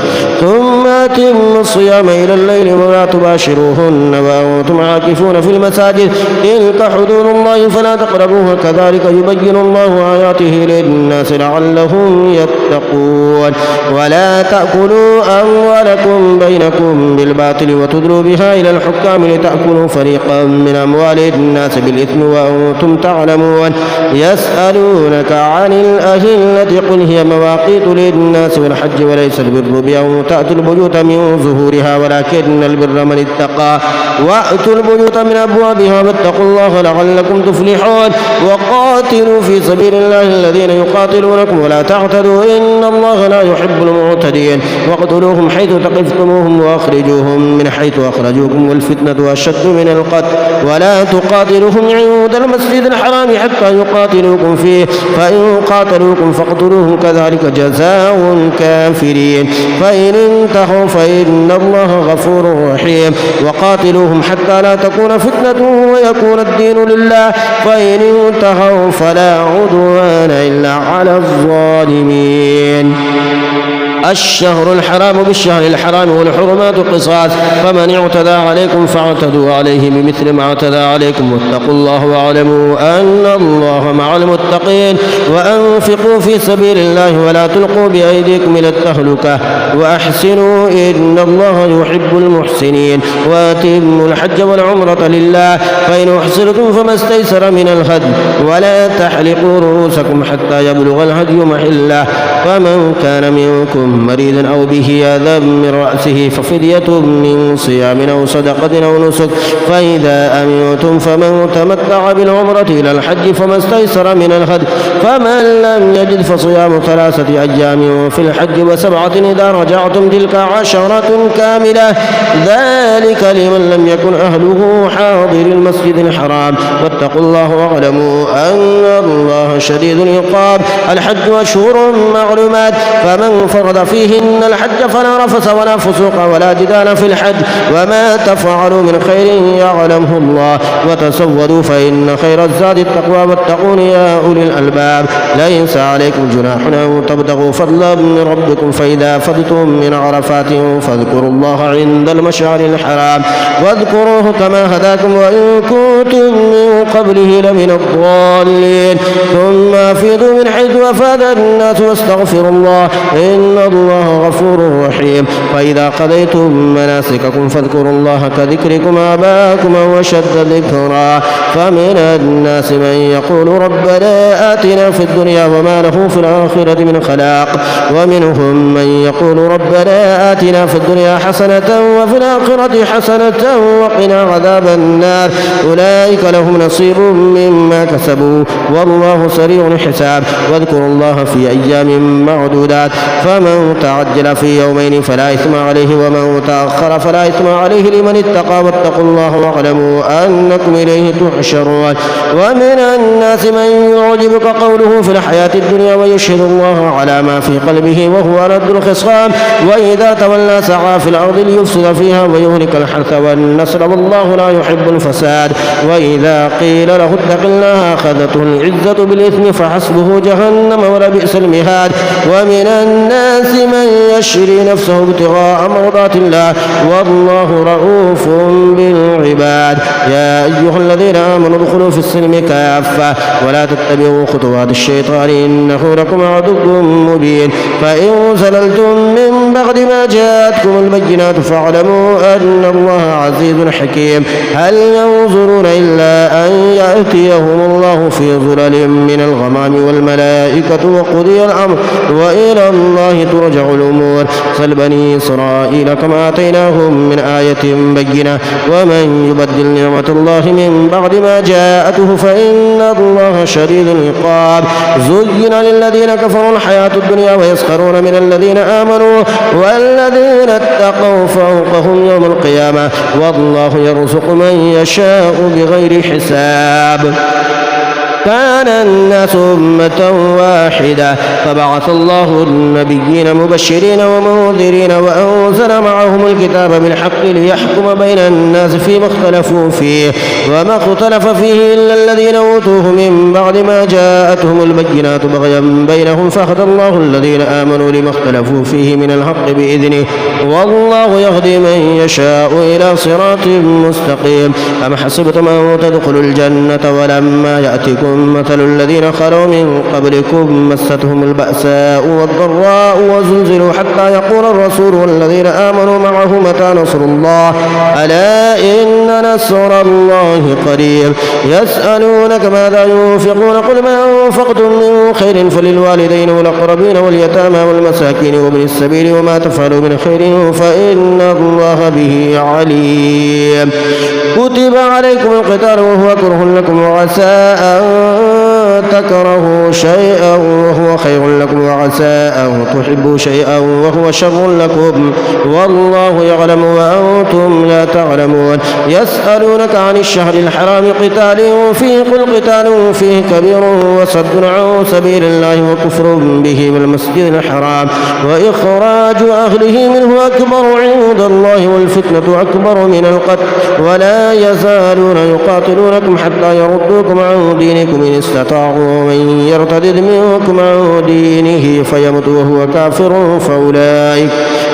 ثم أتموا الصيام إلى الليل ولا تباشروهن وأنتم عاكفون في المساجد تلك حدود الله فلا تقربوها كذلك يبين الله آياته للناس لعلهم يتقون ولا تأكلوا أموالكم بينكم بالباطل وتدلوا بها إلى الحكام لتأكلوا فريقا من أموال الناس بالإثم وأنتم تعلمون يسألونك عن الأهلة قل هي مواقيت للناس والحج وليس البر بأن تأتوا البيوت من ظهورها ولكن البر من اتقى وأتوا البيوت من أبوابها واتقوا الله لعلكم تفلحون وقاتلوا في سبيل الله الذين يقاتلونكم ولا تعتدوا إن الله لا يحب المعتدين واقتلوهم حيث ثقفتموهم وأخرجوهم من حيث أخرجوكم والفتنة أشد من القتل ولا تقاتلوهم عند المسجد الحرام حتى يقاتلوكم فيه فإن قاتلوكم فاقتلوهم كذلك جزاء الكافرين فإن انتهوا فإن الله غفور رحيم وقاتلوهم حتى لا تكون فتنة ويكون الدين لله فإن انتهوا فلا عدوان إلا على الظالمين. الشهر الحرام بالشهر الحرام والحرمات قصاص فمن اعتدى عليكم فاعتدوا عليه بمثل ما اعتدى عليكم واتقوا الله واعلموا أن الله مع المتقين وأنفقوا في سبيل الله ولا تلقوا بأيديكم إلى التهلكة وأحسنوا إن الله يحب المحسنين وأتموا الحج والعمرة لله فإن أحصرتم فما استيسر من الهدي ولا تحلقوا رؤوسكم حتى يبلغ الهدي محله فمن كان منكم مريض أو به أذى من رأسه ففدية من صيام أو صدقة أو نسك فإذا أمنتم فمن تمتع بالعمرة إلى الحج فما استيسر من الهدي فمن لم يجد فصيام 3 أيام في الحج و7 إذا رجعتم تلك 10 كاملة ذلك لمن لم يكن أهله حاضر المسجد الحرام واتقوا الله واعلموا أن الله شديد العقاب. الحج أشهر معلومات فمن فرض فيهن الحج فلا رفث ولا فسوق ولا جدال في الحج وما تفعلوا من خير يعلمه الله وتزودوا فإن خير الزاد التقوى واتقون يا أولي الألباب. ليس عليكم جناح أن تبتغوا فضلا من ربكم فإذا فضتم من عرفات فاذكروا الله عند المشعر الحرام واذكروه كما هداكم وإن كنتم من قبله لمن الضالين ثم أفيضوا من حيث أفاد الناس واستغفروا الله إن الله غفور رحيم. فإذا قضيتم مناسككم فاذكروا الله كذكركم آباءكم أو أشد ذكرا فمن الناس من يقول ربنا آتنا في الدنيا وما له في الآخرة من خلاق ومنهم من يقول ربنا آتنا في الدنيا حسنة وفي الآخرة حسنة وقنا عذاب النار أولئك لهم نصيب مما كسبوا والله سريع الحساب. واذكروا الله في أيام معدودات فمن تعجل في يومين فلا إثم عليه ومن تأخر فلا إثم عليه لمن اتقى واتقوا الله واعلموا أنكم إليه تحشرون. ومن الناس من يعجبك قوله في الحياة الدنيا ويشهد الله على ما في قلبه وهو ألد الخصام وإذا تولى سعى في الأرض ليفسد فيها ويهلك الحرث والنسل والله لا يحب الفساد. وإذا قيل له اتق الله أخذته العزة بالإثم فحسبه جهنم ولبئس المهاد. ومن الناس من يشري نفسه ابتغاء مرضات الله والله رؤوف بالعباد. يا أيها الذين آمنوا ادخلوا في السلم كافة ولا تتبعوا خطوات الشيطان إنه لكم عدو مبين. فإن زللتم من بعد ما جاءتكم البينات فاعلموا أن الله عزيز حكيم. هل ينظرون إلا أن يأتيهم الله في ظلل من الغمام والملائكة وقضي الأمر وإلى الله ترجع الأمور. سل بني إسرائيل كما آتيناهم من آية بينة ومن يبدل نعمة الله من بعد ما جاءته فإن الله شديد العقاب. زين للذين كفروا الحياة الدنيا ويسخرون من الذين آمنوا والذين اتقوا فوقهم يوم القيامة والله يرزق من يشاء بغير حساب. كان الناس أمة واحدة فبعث الله النبيين مبشرين ومنذرين وأنزل معهم الكتاب بالحق ليحكم بين الناس فيما اختلفوا فيه وما اختلف فيه إلا الذين أوتوه من بعد ما جاءتهم البينات بغيا بينهم فهدى الله الذين آمنوا لما اختلفوا فيه من الحق بإذنه والله يهدي من يشاء إلى صراط مستقيم. أم حسبتم أن تدخلوا الجنة ولما يأتكم مثل الذين خلوا من قبلكم مستهم البأساء والضراء وزلزلوا حتى يقول الرسول والذين آمنوا معه متى نصر الله ألا إن نصر الله قريب. يسألونك ماذا ينفقون قل ما أنفقتم من خير فللوالدين والأقربين واليتامى والمساكين وابن السبيل وما تفعلوا من خير فإن الله به عليم. كتب عليكم القتال وهو كره لكم وعسى أن تكرهوا شيئا وهو خير لكم وعسى أن تحبوا شيئا وهو شر لكم والله يعلم وأنتم لا تعلمون يسألونك عن الشهر الحرام قتال فيه قل قتال فيه كبير وصد عن سبيل الله وكفر به والمسجد الحرام وإخراج أهله منه أكبر عند الله والفتنة أكبر من القتل ولا يزالون يقاتلونكم حتى يردوكم عن دينكم إن استطاعوا ومن يرتد منكم عن دينه فيمت وهو كافر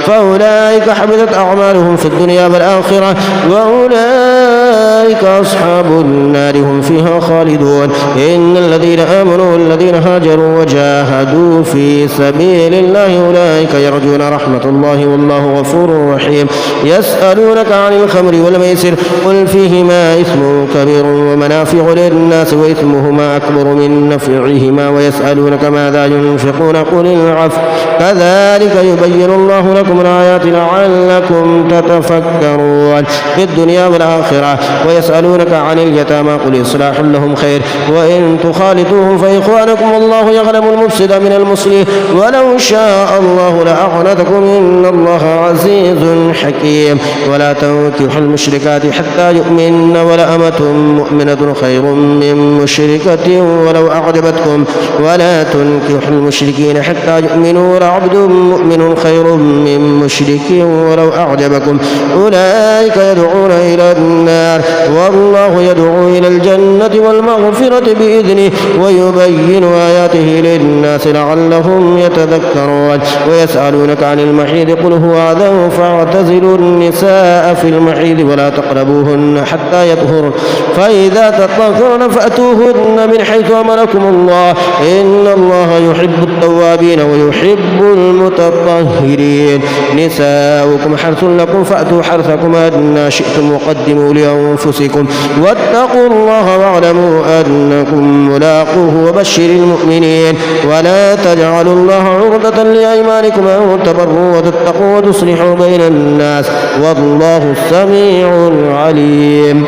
فأولئك حبطت أعمالهم في الدنيا والآخرة وأولئك أصحاب النار هم فيها خالدون إن الذين آمنوا والذين هاجروا وجاهدوا في سبيل الله أولئك يرجون رحمة الله والله غفور رحيم يسألونك عن الخمر والميسر قل فيهما إثم كبير ومنافع للناس وإثمهما أكبر من نفعهما ويسألونك ماذا ينفقون قل العفو كذلك يبين الله لكم الآيات لعلكم تتفكرون في الدنيا والآخرة ويسألونك عن اليتامى قل إصلاح لهم خير وإن تخالطوهم فإخوانكم والله يعلم المفسد من المصلح ولو شاء الله لأعنتكم إن الله عزيز حكيم ولا تنكحوا المشركات حتى يؤمن ولأمة مؤمنة خير من مشركة ولو أعجبتكم ولا تنكحوا المشركين حتى يؤمنوا ولعبد مؤمن خير من مشرك ولو أعجبكم أولئك يدعون إلى النار والله يدعو إلى الجنة والمغفرة بإذنه ويبين آياته للناس لعلهم يتذكرون ويسألونك عن المحيض قل هو أذى فاعتزلوا النساء في المحيض ولا تقربوهن حتى يطهرن فإذا تطهرن فأتوهن من حيث أمركم الله إن الله يحب التوابين ويحب المتطهرين نساؤكم حرث لكم فأتوا حرثكم أن شئتم وقدموا لأنفسكم واتقوا الله واعلموا أنكم ملاقوه وبشر المؤمنين ولا تجعلوا الله عرضة لأيمانكم أن تبروا وتتقوا وتصلحوا بين الناس والله سميع عليم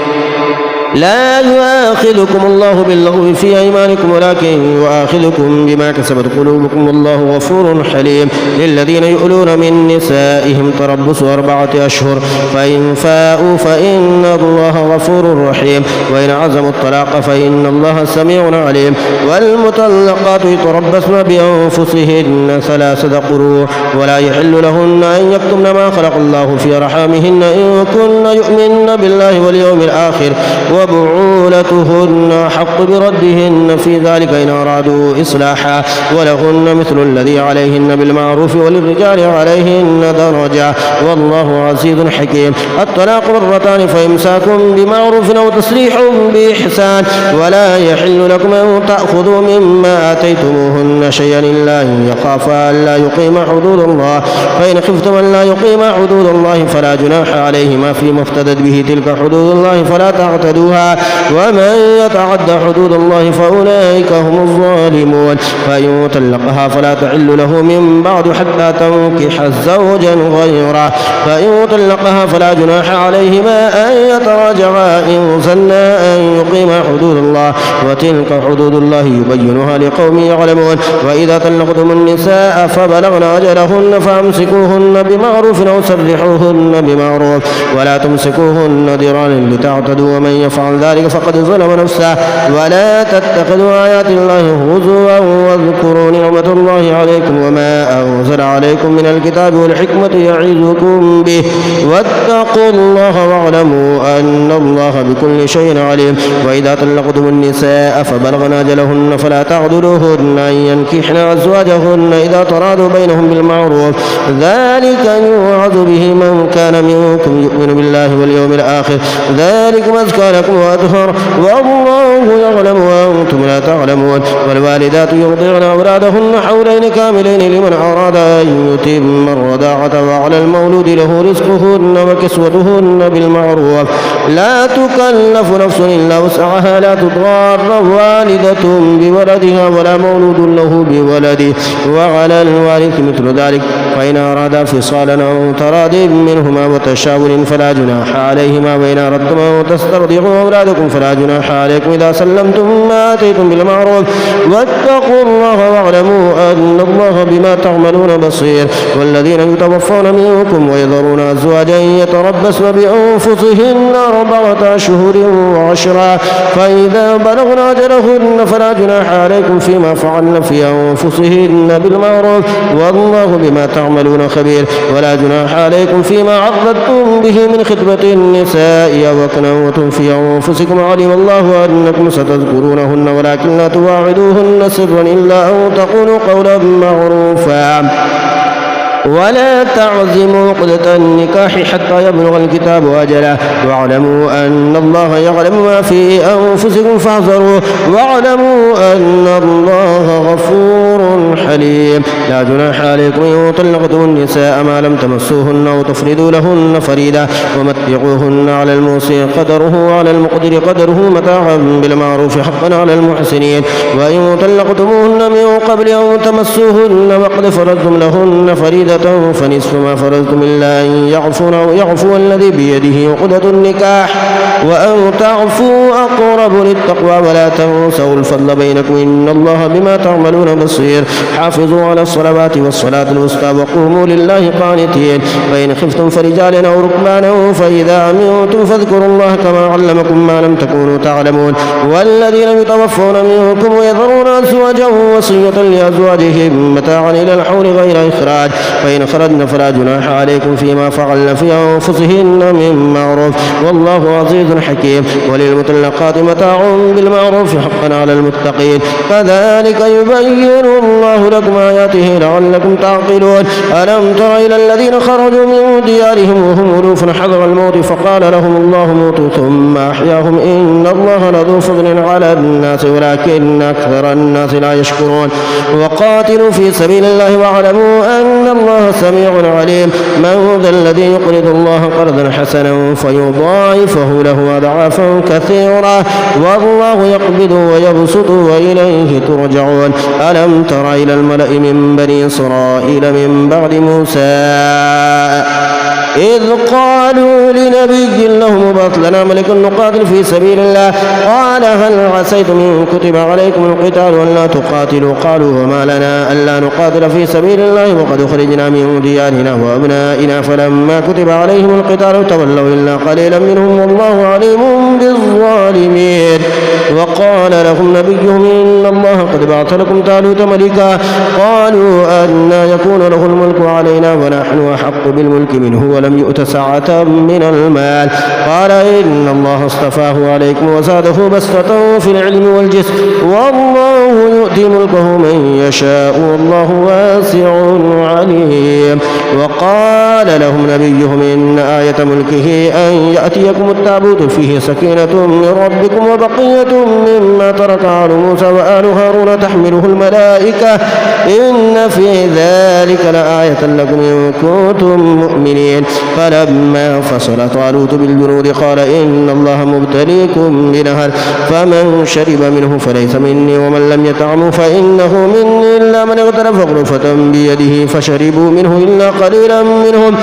لا يؤاخذكم الله باللغو في أيمانكم ولكن يؤاخذكم بما كسبت قلوبكم والله غفور حليم للذين يؤلون من نسائهم تربص 4 أشهر فإن فاءوا فإن الله غفور رحيم وإن عزموا الطلاق فإن الله سميع عليم والمطلقات يتربصن بأنفسهن 3 قروء ولا يحل لهن أن يكتمن ما خلق الله في أرحامهن إن كن يؤمن بالله واليوم الآخر وبعولتهن حق بردهن في ذلك إن أرادوا إصلاحا ولهن مثل الذي عليهن بالمعروف وللرجال عليهن درجة والله عزيز حكيم الطلاق 2 فإمساك بمعروف أو تسريح بإحسان ولا يحل لكم أن تأخذوا مما آتيتموهن شيئا إلا أن يخافا ألا يقيما حدود الله فإن خفتم أن لا يقيما حدود الله فلا جناح عليهما فيما افتدت به تلك حدود الله فلا تعتدوها ومن يتعد حدود الله فأولئك هم الظالمون فإن طلقها فلا تحل له من بعد حتى تنكح زوجا غيره فإن طلقها فلا جناح عليهما أن يتراجعا إن ظنا أن يقيما حدود الله وتلك حدود الله يبينها لقوم يعلمون وإذا طلقتم النساء فبلغن أجلهن فأمسكوهن بمعروف أو سرحوهن بمعروف ولا تمسكوهن ضرارا لتعتدوا ومن يفعل ذلك فقد ظلم نفسه ولا تتخذوا آيات الله هزوا واذكروا نعمة الله عليكم وما أنزل عليكم من الكتاب والحكمة يعظكم به واتقوا الله واعلموا أن الله بكل شيء عليم وإذا طلقتم النساء فبلغن أجلهن فلا تعضلوهن أن ينكحن أزواجهن إذا تراضوا بينهم بالمعروف ذلك يوعظ به من كان منكم يؤمن بالله واليوم الآخر ذلكم أزكى لكم وأطهر والله يعلم وأنتم لا تعلمون والوالدات يرضعن أولادهن حولين كاملين لمن أراد أن يتم الرضاعة وعلى المولود له رزقهن وكسوتهن بالمعروف لا تكلف نفس إلا وسعها لا تضار والدة بولدها ولا مولود له بولده وعلى الوارث مثل ذلك فإن أرادا فصالا أو تراض منهما وتشاور فلا جناح عليهما وإن أردتم أن تسترضعوا وأولادكم فلا جناح عليكم إذا سلمتم ما آتيتم بالمعروف واتقوا الله واعلموا أن الله بما تعملون بصير. والذين يتوفون منكم ويذرون أزواجا يتربصن بأنفسهن 4 أشهر و10 فإذا بلغن أجلهن فلا جناح عليكم فيما فعلن في أنفسهن بالمعروف والله بما تعملون خبير. ولا جناح عليكم فيما عقدتم به من خطبة النساء أو أكننتم في أنفسكم علم الله أنكم ستذكرونهن ولكن لا تواعدوهن سرا إلا أن تقولوا قولا معروفا ولا تعزموا عقدة النكاح حتى يبلغ الكتاب أجله واعلموا أن الله يعلم ما في أنفسكم فاحذروه واعلموا أن الله غفور حليم. لا جناح عليكم إن طلقتم النساء ما لم تمسوهن أو تفردوا لهن فريدا ومتعوهن على الموسع قدره وعلى المقدر قدره متاعا بالمعروف حقا على المحسنين. وإن طلقتموهن من قبل أن تمسوهن وقد فرضتم لهن فريدا فنصف ما فرضتم إلا أن يعفون أو يعفو الذي بيده عقدة النكاح وأن تعفوا أقرب للتقوى ولا تنسوا الفضل بينكم إن الله بما تعملون بصير. حافظوا على الصلوات والصلاة الوسطى وقوموا لله قانتين. فإن خفتم فرجالا أو ركبانا فإذا أمنتم فاذكروا الله كما علمكم ما لم تكونوا تعلمون. والذين يتوفون منكم ويذرون أزواجا وصية لأزواجهم متاعا إلى الحول غير إخراج فإن خرجن فلا جناح عليكم فيما فعلن في أنفسهن من معروف والله عزيز حكيم. وللمطلقات متاع بالمعروف حقا على المتقين كذلك يبين الله لكم آياته لعلكم تعقلون. ألم تر إلى الذين خرجوا من ديارهم وهم ألوف حذر الموت فقال لهم الله موتوا ثم أحياهم إن الله لذو فضل على الناس ولكن أكثر الناس لا يشكرون. وقاتلوا في سبيل الله واعلموا أن الله سميع عليم. من ذا الذي يقرض الله قرضا حسنا فيضاعفه له أضعافا كثيرة والله يقبض ويبسط وإليه ترجعون. ألم تر إلى الملأ من بني إسرائيل من بعد موسى إذ قالوا لنبي له ابعث لنا ملكا نقاتل في سبيل الله قال هل عسيتم إن كتب عليكم القتال ألا تقاتلوا قالوا وما لنا ألا نقاتل في سبيل الله وقد أخرجنا من ديارنا وأبنائنا فلما كتب عليهم القتال تولوا إلا قليلا منهم والله عليم بالظالمين. وقال لهم نبيهم إن الله قد بعث لكم طالوت ملكا قالوا أنى يكون له الملك علينا ونحن أحق بالملك منه ولم يؤت سعة من المال قال إن الله اصطفاه عليكم وزاده بسطة في العلم والجسم والله يؤتي ملكه من يشاء والله واسع عليم. وقال لهم نبيهم إن آية ملكه أن يأتيكم التابوت فيه سكينة من ربكم وبقية مما ترك آل موسى وآل هارون تحمله الملائكة إن في ذلك لآية لكم إن كنتم مؤمنين. فلما فصل طالوت بالجنود قال إن الله مبتليكم بنهر فمن شرب منه فليس مني ومن لم يطعمه فإنه مني إلا من اغترف غرفة بيده فشربوا منه إلا قليلا منهم.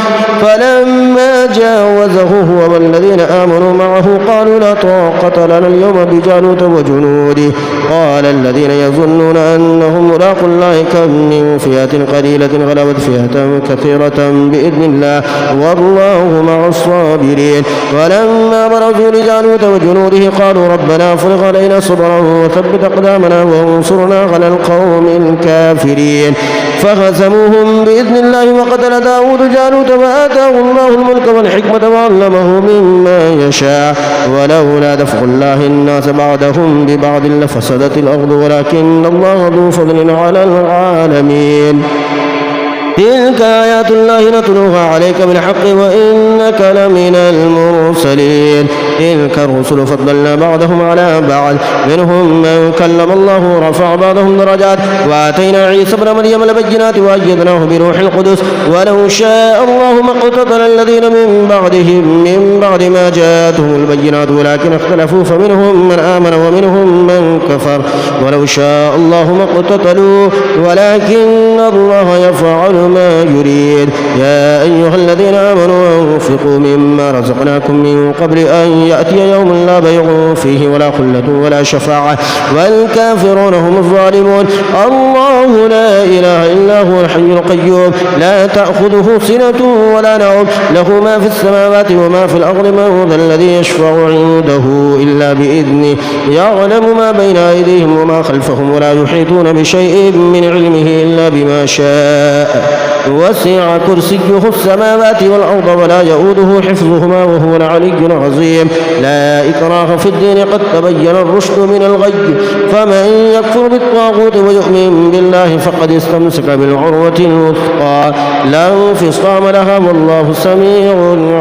فلما جاوزه هو والذين آمنوا معه قالوا لا طاقة لنا اليوم بجالوت وجنوده قال الذين يظنون أنهم ملاقوا الله كم من فئة قليلة غلبت فئة كثيرة بإذن الله والله مع الصابرين. ولما برزوا لجالوت وجنوده قالوا ربنا افرغ علينا صبرا وثبت أقدامنا وانصرنا على القوم الكافرين. فهزموهم بإذن الله وقتل داود جالوت وآتاه الله الملك والحكمة وعلمه مما يشاء ولولا دفع الله الناس بعدهم ببعض لفسدت الأرض ولكن الله ذو فضل على العالمين. تلك آيات الله نتلوها عليك بالحق وإنك لمن المرسلين. تلك الرسل فضلنا بعضهم على بعض منهم من كلم الله ورفع بعضهم درجات وآتينا عيسى ابن مريم البينات وأيدناه بروح القدس ولو شاء الله ما اقتتل الذين من بعدهم من بعد ما جاءتهم البينات ولكن اختلفوا فمنهم من آمن ومنهم من كفر ولو شاء الله ما اقتتلوا ولكن الله يفعل ما يريد. يا أيها الذين آمنوا أنفقوا مما رزقناكم من قبل أن يأتي يوم لا بيع فيه ولا خلة ولا شفاعة والكافرون هم الظالمون. الله لا إله إلا هو الحي القيوم لا تأخذه سنة ولا نوم له ما في السماوات وما في الأرض من ذا الذي يشفع عنده إلا بإذنه يعلم ما بين أيديهم وما خلفهم ولا يحيطون بشيء من علمه إلا بما شاء وسع كرسيه السماوات والأرض ولا يؤوده حفظهما وهو العلي العظيم. لا إكراه في الدين قد تبين الرشد من الغي فمن يكفر بالطاغوت ويؤمن بالله فقد استمسك بالعروة الوثقى لا انفصام لها والله سميع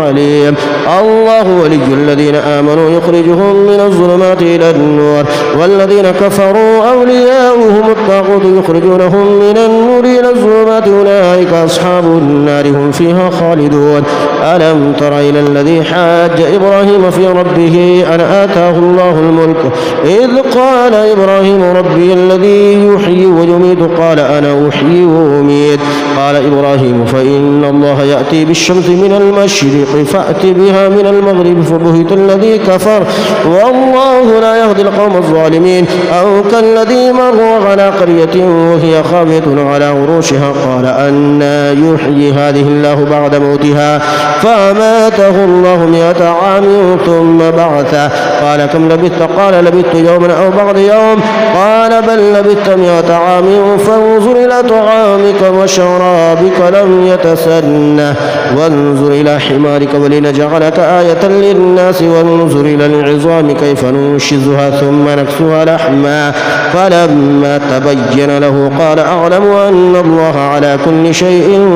عليم. الله ولي الذين آمنوا يخرجهم من الظلمات إلى النور والذين كفروا أولياؤهم الطاغوت يخرجونهم من النور إلى الظلمات أولئك أصحاب النار هم فيها خالدون. ألم تر إلى الذي حاج إبراهيم في ربه أن آتاه الله الملك إذ قال إبراهيم ربي الذي يحيي ويميت قال أنا أحيي وأميت قال إبراهيم فإن الله يأتي بالشمس من المشرق فأت بها من المغرب فبهت الذي كفر والله لا يهدي القوم الظالمين. أو كالذي مر على قرية وهي خاوية على عروشها قال أنى يحيي هذه الله بعد موتها فأماته الله 100 عام ثم بعثه قال كم لبثت قال لبثت يوما أو بعض يوم قال بل لبثت 100 عام فانظر إلى طعامك وشرابك لم يتسنه وانظر إلى حمارك ولنجعلك آية للناس وانظر إلى العظام كيف ننشزها ثم نكسوها لحما فلما تبين له قال أعلم أن الله على كل شيء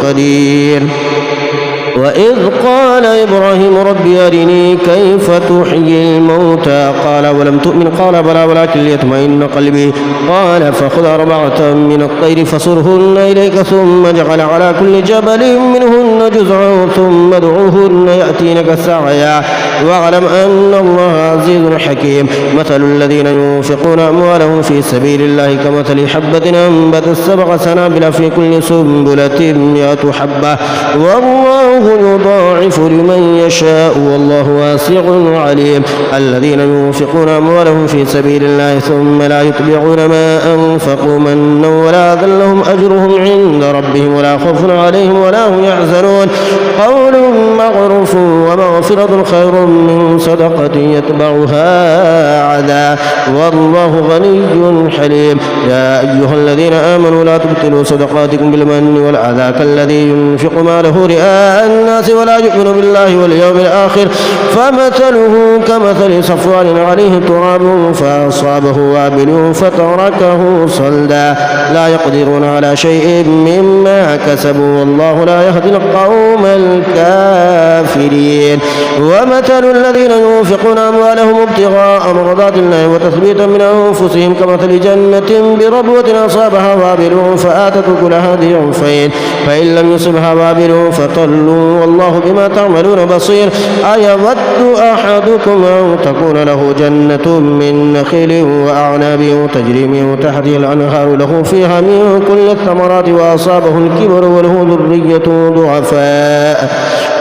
قدير. وإذ قال إبراهيم ربي أرني كيف تحيي الموتى قال ولم تؤمن قال بلى ولكن ليطمئن قلبي قال فخذ 4 من الطير فصرهن إليك ثم اجعل على كل جبل منهن جزعا ثم ادعوهن يأتينك سعيا واعلم أن الله عزيز حكيم. مثل الذين ينفقون أموالهم في سبيل الله كمثل حبة أنبتت 7 سنابل في كل سنبلة 100 حبة والله يضاعف لمن يشاء والله واسع عليم. الذين ينفقون أموالهم في سبيل الله ثم لا يتبعون ما أنفقوا منا ولا أذى لهم أجرهم عند ربهم ولا خوف عليهم ولا هم يحزنون. قول معروف ومغفرة خير من صدقة يتبعها عذاب والله غني حليم. يا أيها الذين آمنوا لا تبطلوا صدقاتكم بالمن والأذى كالذي ينفق ماله رئاء الناس ولا يؤمن بالله واليوم الآخر فمثله كمثل صفوان عليه تراب فأصابه وابل فتركه صلدا لا يقدرون على شيء مما كسبوا والله لا يهدي القوم الكافرين. ومثل الذين ينفقون أموالهم ابتغاء مرضات الله وتثبيتا من أنفسهم كمثل جنة بربوة أصابها وابل فآتت أكلها ضعفين فإن لم يصبها وابل فطلوا والله بما تعملون بصير. أيود أحدكم أن تكون له جنة من نخيل وأعناب تجري من تحتها الأنهار له فيها من كل الثمرات وأصابه الكبر وله ذرية ضعفاء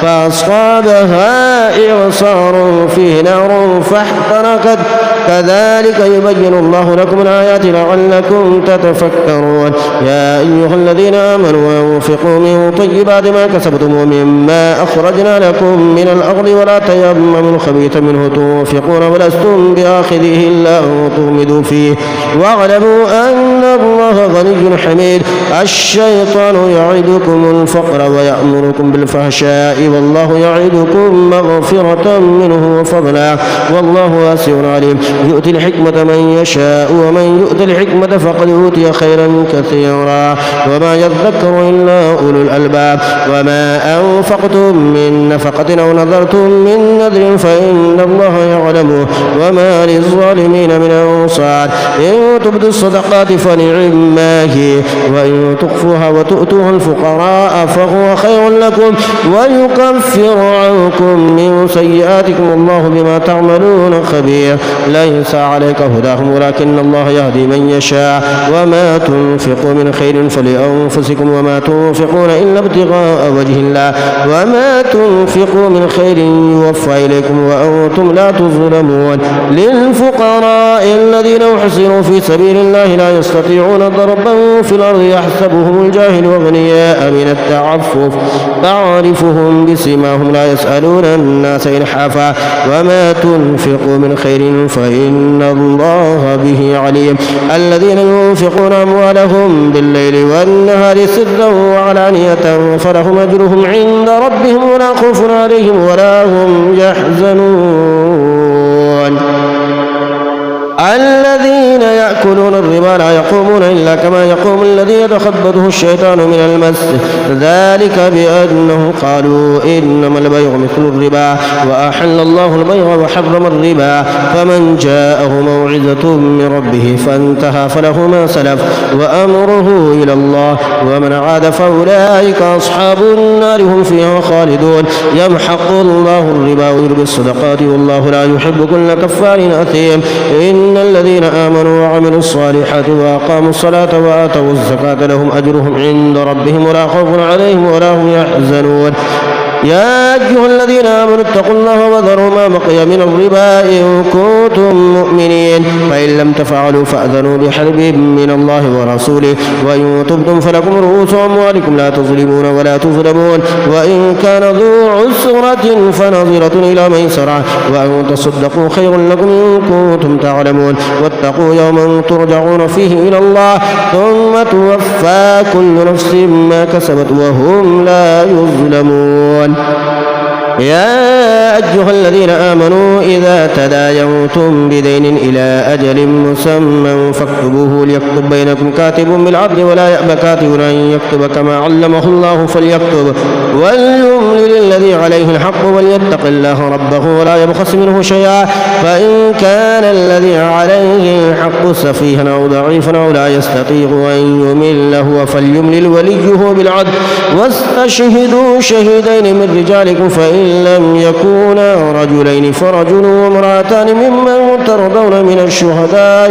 فأصابها إعصار فيه نار فاحترقت كذلك يبين الله لكم الآيات لعلكم تتفكرون. يا أيها الذين آمنوا أنفقوا من طيبات ما كسبتم ومما أخرجنا لكم من الأرض ولا تيمموا الخبيث منه تنفقون ولستم بآخذه إلا أن تغمضوا فيه واعلموا أن الله غني حميد. الشيطان يعدكم الفقر ويأمركم بالفحشاء والله يعدكم مغفرة منه وفضلا والله واسع عليم. يؤتي الحكمة من يشاء ومن يؤت الحكمة فقد أوتي خيرا كثيرا وما يذكر إلا أولو الألباب. وما أنفقتم من نفقة أو نذرتم من نذر فإن الله يعلمه وما للظالمين من أنصار. إن تبدوا الصدقات فنعما هي وإن تخفوها وتؤتوها الفقراء فهو خير لكم ويكفر عنكم من سيئاتكم والله بما تعملون خبير. لا وليس عليك هداهم ولكن الله يهدي من يشاء وما تنفقوا من خير فلأنفسكم وما تنفقون إلا ابتغاء وجه الله وما تنفقوا من خير يوفى إليكم وأنتم لا تظلمون للفقراء الذين أحصروا في سبيل الله لا يستطيعون ضربا في الأرض يحسبهم الجاهل أغنياء من التعفف تعرفهم بسيماهم لا يسألون الناس إلحافا وما تنفقوا من خير فإن الله به عليم الذين ينفقون أموالهم بالليل والنهار سرا وعلانية فلهم أجرهم عند ربهم ولا خوف عليهم ولا هم يحزنون الذين يأكلون الربا لا يقومون إلا كما يقوم الذي يتخبطه الشيطان من المس ذلك بأنه قالوا إنما البيع مثل الربا وأحل الله البيع وحرم الربا فمن جاءه موعظة من ربه فانتهى فله ما سلف وأمره إلى الله ومن عاد فأولئك أصحاب النار هم فيها خالدون يمحق الله الربا ويربي الصدقات والله لا يحب كل كفار أثيم إن الذين آمنوا وعملوا الصالحات وأقاموا الصلاة وآتوا الزكاة لهم أجرهم عند ربهم ولا خوف عليهم ولا هم يحزنون يا أيها الذين آمنوا اتقوا الله وذروا ما بقي من الربا إن كنتم مؤمنين فإن لم تفعلوا فأذنوا بحرب من الله ورسوله وإن تبتم فلكم رؤوس أموالكم لا تظلمون ولا تظلمون وإن كان ذو عسرة فنظرة إلى ميسرة وأن تصدقوا خير لكم إن كنتم تعلمون واتقوا يوما ترجعون فيه إلى الله ثم توفى كل نفس ما كسبت وهم لا يظلمون يا أيها الذين آمنوا إذا تداينتم بدين إلى أجل مسمى فاكتبوه ليكتب بينكم كاتب بالعدل ولا يأبى كاتب أن يكتب كما علمه الله فليكتب وليملل الذي عليه الحق وليتق الله ربه ولا يبخس منه شيئا فإن كان الذي عليه الحق سفيها أو ضعيفا أو لا يستطيع أن يمل هو فليملل وليه بالعدل واستشهدوا شهيدين من رجالكم فإن لم يكونا رجلين فرجل وامرأتان ممن ترضون من الشهداء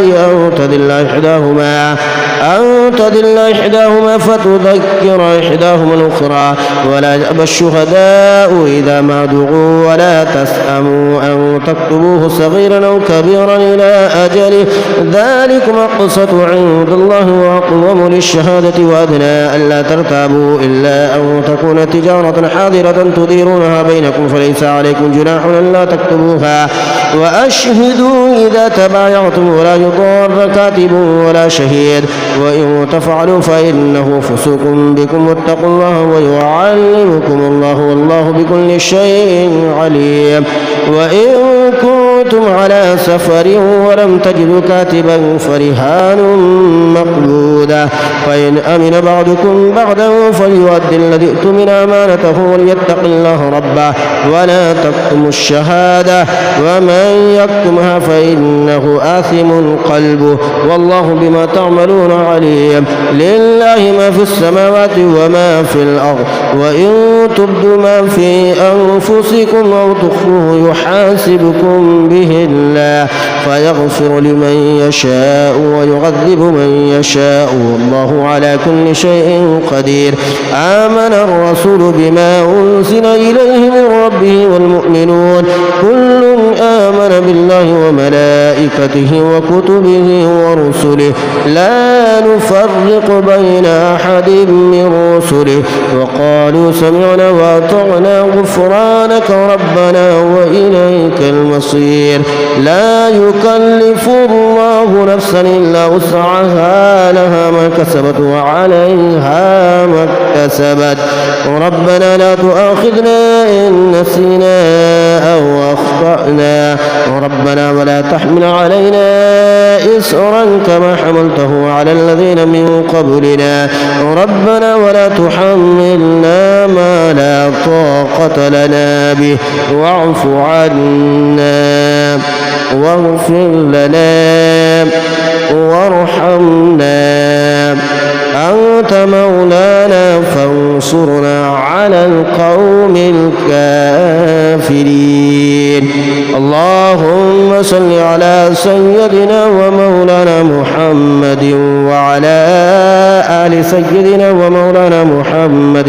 أو تدل إحداهما فتذكر إحداهما الأخرى ولا يأبى الشهداء إذا ما دعوا ولا تسأموا أن تكتبوه صغيرا أو كبيرا إلى أجله ذلكم أقسط عند الله وأقوم للشهادة وأدنى ألا ترتابوا إلا أن تكون تجارة حاضرة تديرونها بينكم فليس عليكم جناح ألا تكتبوها وأشهدوا إذا تبايعتم ولا يضار كاتب ولا شهيد وإن تفعلوا فإنه فسوق بكم واتقوا الله ويعلمكم الله والله بكل شيء عليم وإن كنتم على سفر ولم تجدوا كاتبا فرهان مقبوضة فإن أمن بعضكم بعضا فليؤدي الذي ائتمن أمانته وليتق الله ربه ولا تكتموا الشهادة ومن يكتمها فإنه آثم قلبه والله بما تعملون عليم لله ما في السماوات وما في الأرض وإن تبدوا ما في أنفسكم أو تخفوه يحاسبكم به الله فيغفر لمن يشاء ويعذب من يشاء والله على كل شيء قدير آمن الرسول بما أنزل إليه من ربه والمؤمنون كل آمن بالله وملائكته وكتبه ورسله لا نفرق بين أحد من رسله وقالوا سمعنا وأطعنا غفرانك ربنا وإليك المصير لا يكلف الله نفسا إلا وسعها لها ما كسبت وعليها ما اكتسبت ربنا لا تؤاخذنا إن نسينا أو أخطأنا ربنا ولا تحمل علينا إسرا كما حملته على الذين من قبلنا ربنا ولا تحملنا ما لا طاقة لنا به واعف عنا واغفر لنا وارحمنا أنت مولانا فانصرنا على القوم الكافرين اللهم وصل على سيدنا ومولانا محمد وعلى آل سيدنا ومولانا محمد